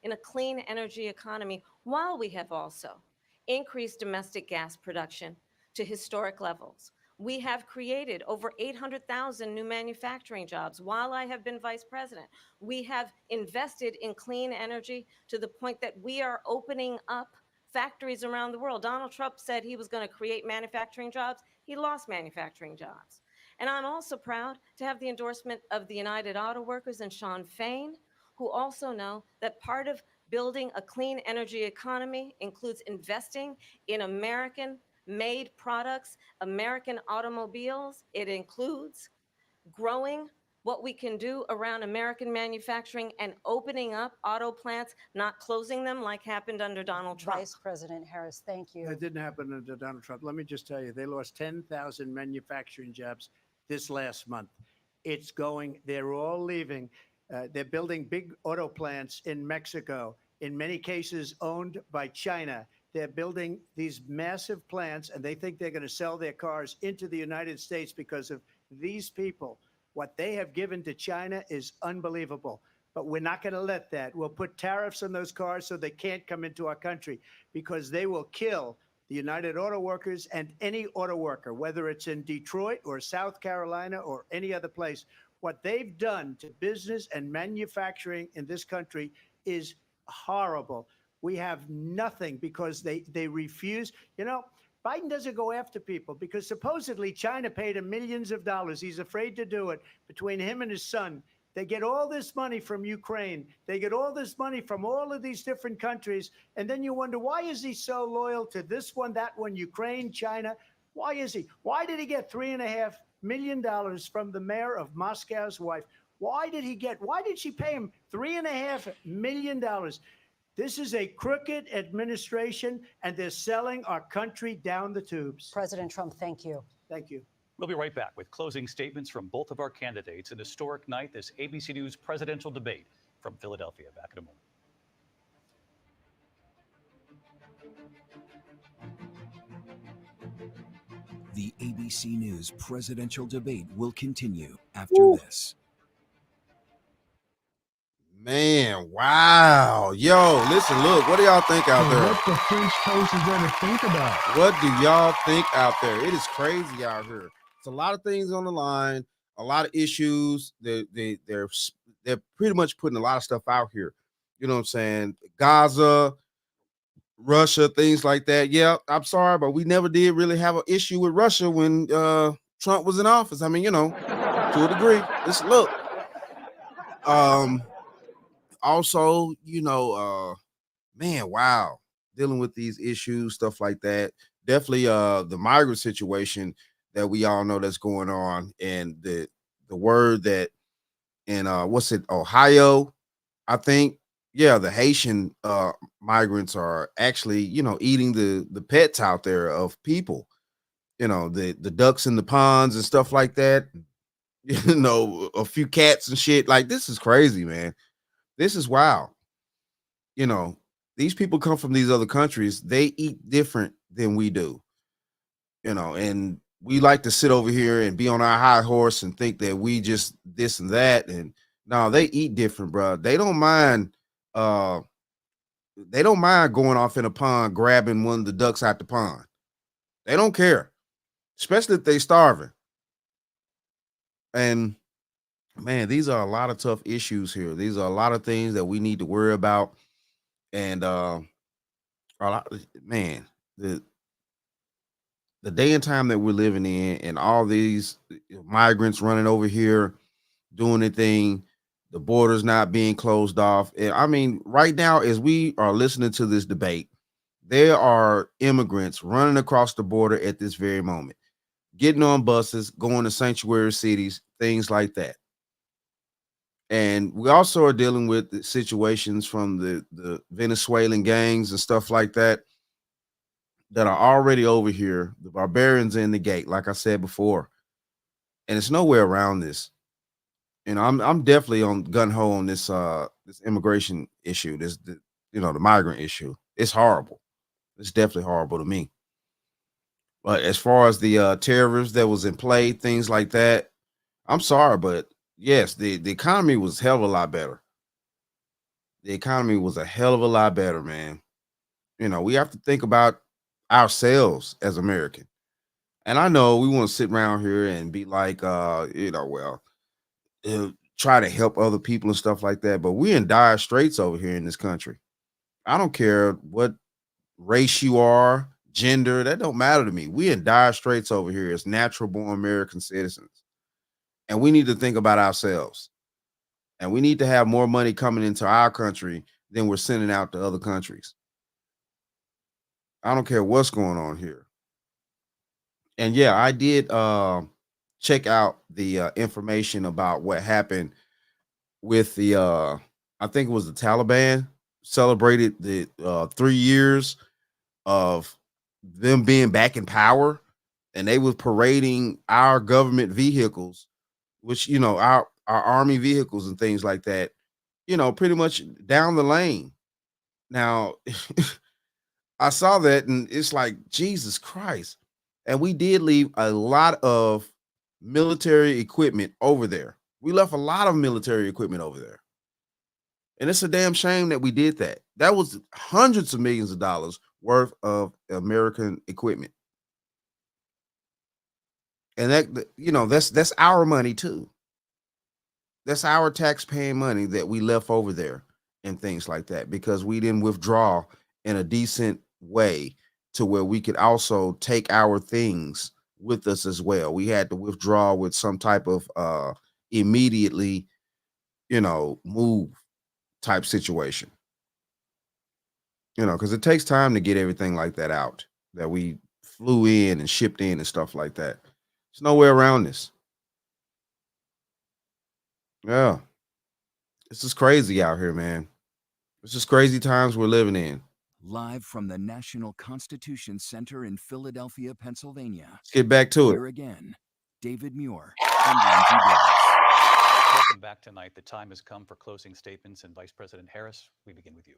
in a clean energy economy, while we have also increased domestic gas production to historic levels. We have created over 800,000 new manufacturing jobs while I have been vice president. We have invested in clean energy to the point that we are opening up factories around the world. Donald Trump said he was going to create manufacturing jobs. He lost manufacturing jobs. And I'm also proud to have the endorsement of the United Auto Workers and Sean Fain, who also know that part of building a clean energy economy includes investing in American-made products, American automobiles. It includes growing what we can do around American manufacturing and opening up auto plants, not closing them like happened under Donald Trump. Vice President Harris, thank you. That didn't happen under Donald Trump. Let me just tell you, they lost 10,000 manufacturing jobs this last month. It's going, they're all leaving. They're building big auto plants in Mexico, in many cases owned by China. They're building these massive plants, and they think they're going to sell their cars into the United States because of these people. What they have given to China is unbelievable. But we're not going to let that. We'll put tariffs on those cars so they can't come into our country, because they will kill the United Auto Workers and any auto worker, whether it's in Detroit or South Carolina or any other place. What they've done to business and manufacturing in this country is horrible. We have nothing because they refuse. You know, Biden doesn't go after people because supposedly China paid him millions of dollars. He's afraid to do it. Between him and his son, they get all this money from Ukraine. They get all this money from all of these different countries. And then you wonder, why is he so loyal to this one, that one, Ukraine, China? Why is he? Why did he get $3.5 million from the mayor of Moscow's wife? Why did she pay him $3.5 million? This is a crooked administration, and they're selling our country down the tubes. President Trump, thank you. Thank you. We'll be right back with closing statements from both of our candidates. An historic night, this ABC News presidential debate from Philadelphia. Back in a moment. The ABC News presidential debate will continue after this. Man, wow. Yo, listen, look, what do y'all think out there? What the French toast is there to think about? What do y'all think out there? It is crazy out here. It's a lot of things on the line, a lot of issues. They're pretty much putting a lot of stuff out here. You know what I'm saying? Gaza, Russia, things like that. Yeah, I'm sorry, but we never did really have an issue with Russia when Trump was in office. I mean, you know, to a degree. Listen, look. Also, you know, man, wow, dealing with these issues, stuff like that. Definitely the migrant situation that we all know that's going on, and the word that in Ohio, I think, yeah, the Haitian migrants are actually, you know, eating the pets out there of people, you know, the ducks in the ponds and stuff like that. You know, a few cats and shit. Like, this is crazy, man. This is wild. You know, these people come from these other countries. They eat different than we do. You know, and we like to sit over here and be on our high horse and think that we just this and that. And no, they eat different, bro. They don't mind going off in a pond, grabbing one of the ducks out the pond. They don't care, especially if they starving. And man, these are a lot of tough issues here. These are a lot of things that we need to worry about. And man, the day and time that we're living in, and all these migrants running over here, doing their thing, the borders not being closed off. And I mean, right now, as we are listening to this debate, there are immigrants running across the border at this very moment, getting on buses, going to sanctuary cities, things like that. And we also are dealing with the situations from the Venezuelan gangs and stuff like that are already over here. The barbarians in the gate, like I said before, and it's nowhere around this. And I'm definitely on gun ho on this immigration issue, the migrant issue. It's horrible. It's definitely horrible to me. But as far as the terrorists that was in play, things like that, I'm sorry, but yes, the economy was a hell of a lot better. The economy was a hell of a lot better, man. You know, we have to think about ourselves as American. And I know we want to sit around here and be like, try to help other people and stuff like that. But we're in dire straits over here in this country. I don't care what race you are, gender, that don't matter to me. We're in dire straits over here as natural born American citizens. And we need to think about ourselves. And we need to have more money coming into our country than we're sending out to other countries. I don't care what's going on here. And yeah, I did check out the information about what happened with the I think it was the Taliban celebrated the 3 years of them being back in power, and they was parading our government vehicles, which our army vehicles and things like that, pretty much down the lane. Now, I saw that and it's like, Jesus Christ. And we did leave a lot of military equipment over there. We left a lot of military equipment over there. And it's a damn shame that we did that. That was hundreds of millions of dollars worth of American equipment. And that's our money too. That's our tax-paying money that we left over there and things like that, because we didn't withdraw in a decent way to where we could also take our things with us as well. We had to withdraw with some type of immediately, move type situation. Because it takes time to get everything like that out that we flew in and shipped in and stuff like that. There's no way around this. Yeah. This is crazy out here, man. This is crazy times we're living in. Live from the National Constitution Center in Philadelphia, Pennsylvania. Let's get back to it. Here again, David Muir and Angie Davis. Welcome back tonight. The time has come for closing statements, and Vice President Harris, we begin with you.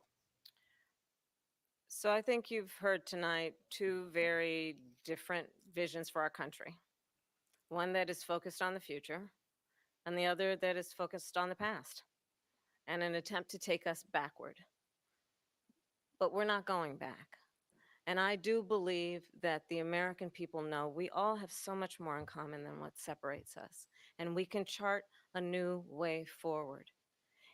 So I think you've heard tonight two very different visions for our country. One that is focused on the future, and the other that is focused on the past, and an attempt to take us backward. But we're not going back. And I do believe that the American people know we all have so much more in common than what separates us. And we can chart a new way forward.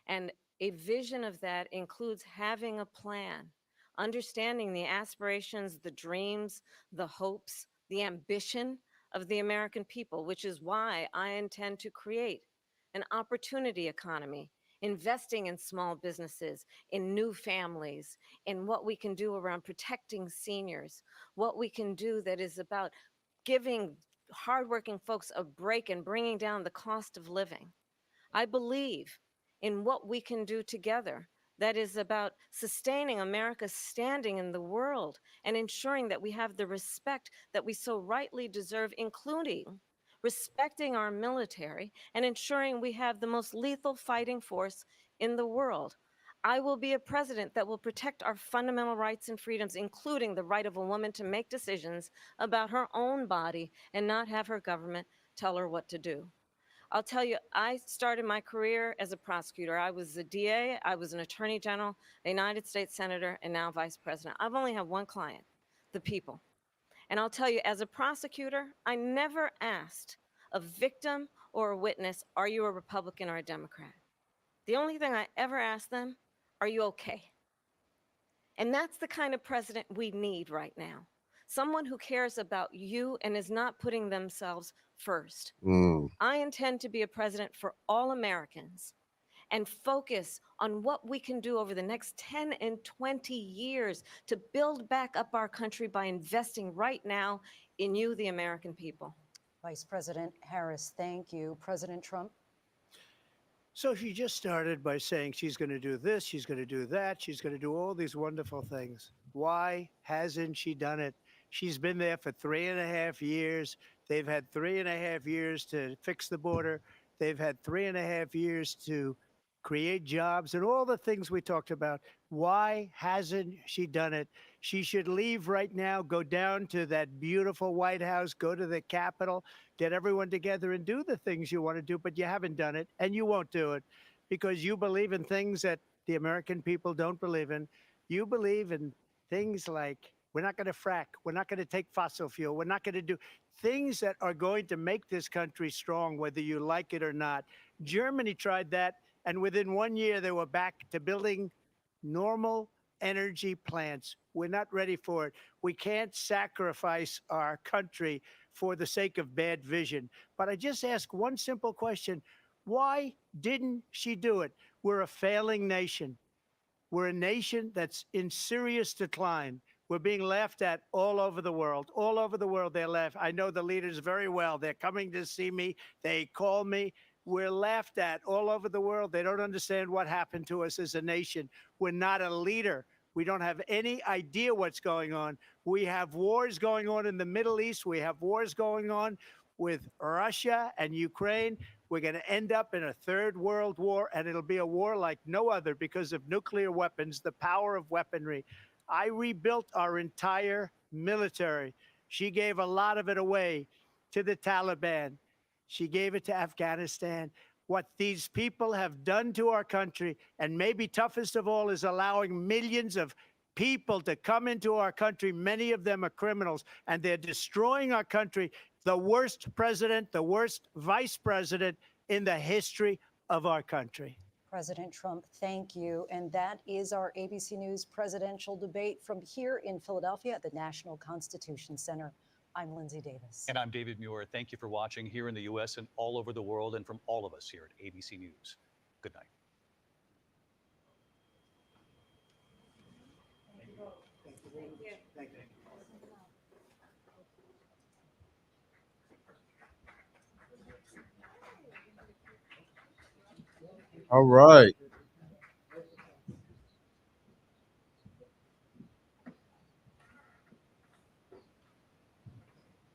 And a vision of that includes having a plan, understanding the aspirations, the dreams, the hopes, the ambition of the American people, which is why I intend to create an opportunity economy, investing in small businesses, in new families, in what we can do around protecting seniors, what we can do that is about giving hardworking folks a break and bringing down the cost of living. I believe in what we can do together that is about sustaining America's standing in the world and ensuring that we have the respect that we so rightly deserve, including respecting our military and ensuring we have the most lethal fighting force in the world. I will be a president that will protect our fundamental rights and freedoms, including the right of a woman to make decisions about her own body and not have her government tell her what to do. I'll tell you, I started my career as a prosecutor. I was a DA, I was an attorney general, a United States senator, and now vice president. I've only had one client, the people. And I'll tell you, as a prosecutor, I never asked a victim or a witness, are you a Republican or a Democrat? The only thing I ever asked them, are you okay? And that's the kind of president we need right now. Someone who cares about you and is not putting themselves first. I intend to be a president for all Americans and focus on what we can do over the next 10 and 20 years to build back up our country by investing right now in you, the American people. Vice President Harris, thank you. President Trump? So she just started by saying she's going to do this, she's going to do that, she's going to do all these wonderful things. Why hasn't she done it? She's been there for 3.5 years. They've had 3.5 years to fix the border. They've had 3.5 years to create jobs and all the things we talked about. Why hasn't she done it? She should leave right now, go down to that beautiful White House, go to the Capitol, get everyone together and do the things you want to do, but you haven't done it and you won't do it because you believe in things that the American people don't believe in. You believe in things like we're not going to frack, we're not going to take fossil fuel, we're not going to do things that are going to make this country strong, whether you like it or not. Germany tried that, and within 1 year, they were back to building normal energy plants. We're not ready for it. We can't sacrifice our country for the sake of bad vision. But I just ask one simple question. Why didn't she do it? We're a failing nation. We're a nation that's in serious decline. We're being laughed at all over the world. All over the world, they're laughed. I know the leaders very well. They're coming to see me. They call me. We're laughed at all over the world. They don't understand what happened to us as a nation. We're not a leader. We don't have any idea what's going on. We have wars going on in the Middle East. We have wars going on with Russia and Ukraine. We're going to end up in a third world war, and it'll be a war like no other because of nuclear weapons, the power of weaponry. I rebuilt our entire military. She gave a lot of it away to the Taliban. She gave it to Afghanistan. What these people have done to our country, and maybe toughest of all, is allowing millions of people to come into our country. Many of them are criminals, and they're destroying our country. The worst president, the worst vice president in the history of our country. President Trump, thank you. And that is our ABC News presidential debate from here in Philadelphia at the National Constitution Center. I'm Lindsay Davis. And I'm David Muir. Thank you for watching here in the U.S. and all over the world, and from all of us here at ABC News. Good night. Thank you. All right.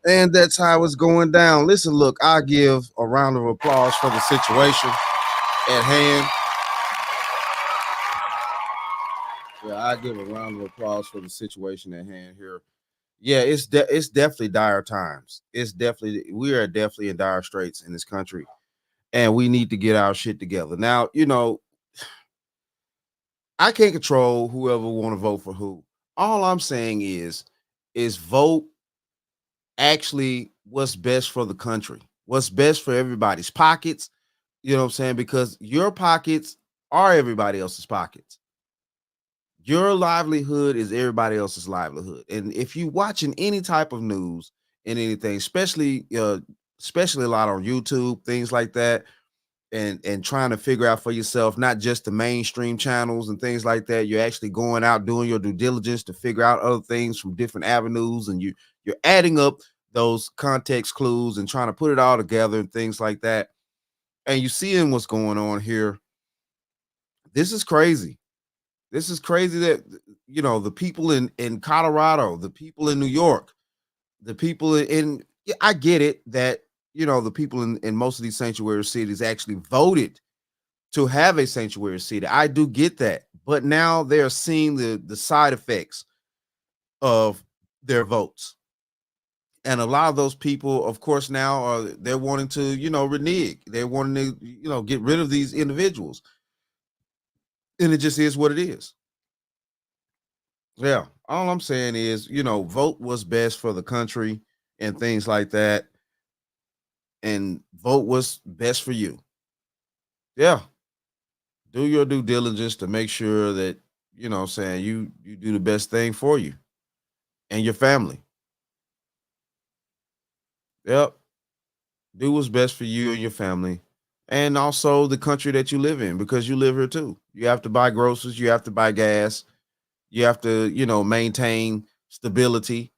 And that's how it's going down. Listen, look, I give a round of applause for the situation at hand. Yeah, I give a round of applause for the situation at hand here. Yeah, it's definitely dire times. We are definitely in dire straits in this country, and we need to get our shit together. Now, I can't control whoever want to vote for who. All I'm saying is vote actually what's best for the country, what's best for everybody's pockets. You know what I'm saying? Because your pockets are everybody else's pockets. Your livelihood is everybody else's livelihood. And if you watching any type of news and anything, especially a lot on YouTube, things like that, and trying to figure out for yourself, not just the mainstream channels and things like that, you're actually going out doing your due diligence to figure out other things from different avenues, and you're adding up those context clues and trying to put it all together and things like that. And you seeing what's going on here. This is crazy. This is crazy that, the people in Colorado, the people in New York, the people I get it that, the people in most of these sanctuary cities actually voted to have a sanctuary city. I do get that. But now they're seeing the side effects of their votes. And a lot of those people, of course, now they're wanting to, renege. They're wanting to, get rid of these individuals. And it just is what it is. Yeah. All I'm saying is, vote what's best for the country and things like that. And vote what's best for you. Yeah. Do your due diligence to make sure that, you do the best thing for you and your family. Yep. Do what's best for you and your family, and also the country that you live in, because you live here too. You have to buy groceries, you have to buy gas, you have to, maintain stability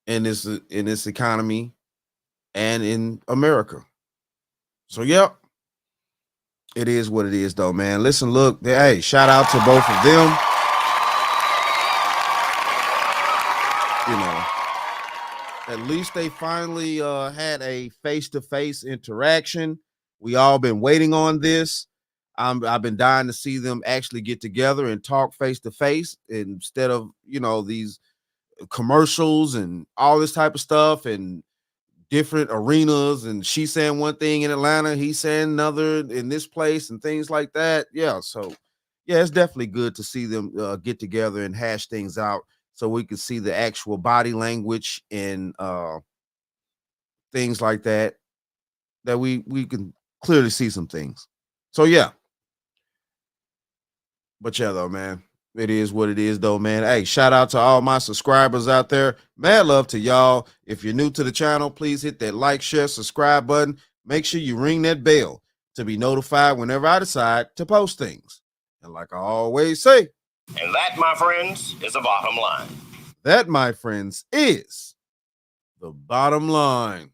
in this economy and in America. So, yep. It is what it is, though, man. Listen, look, hey, shout out to both of them. At least they finally had a face-to-face interaction. We all been waiting on this. I've been dying to see them actually get together and talk face-to-face instead of, these commercials and all this type of stuff and different arenas, and she saying one thing in Atlanta, he saying another in this place and things like that. Yeah. So yeah, it's definitely good to see them get together and hash things out so we can see the actual body language and things like that we can clearly see some things. So yeah. But yeah, though, man, it is what it is, though, man. Hey, shout out to all my subscribers out there. Mad love to y'all. If you're new to the channel, please hit that like, share, subscribe button. Make sure you ring that bell to be notified whenever I decide to post things. And like I always say, and that, my friends, is the bottom line. That, my friends, is the bottom line.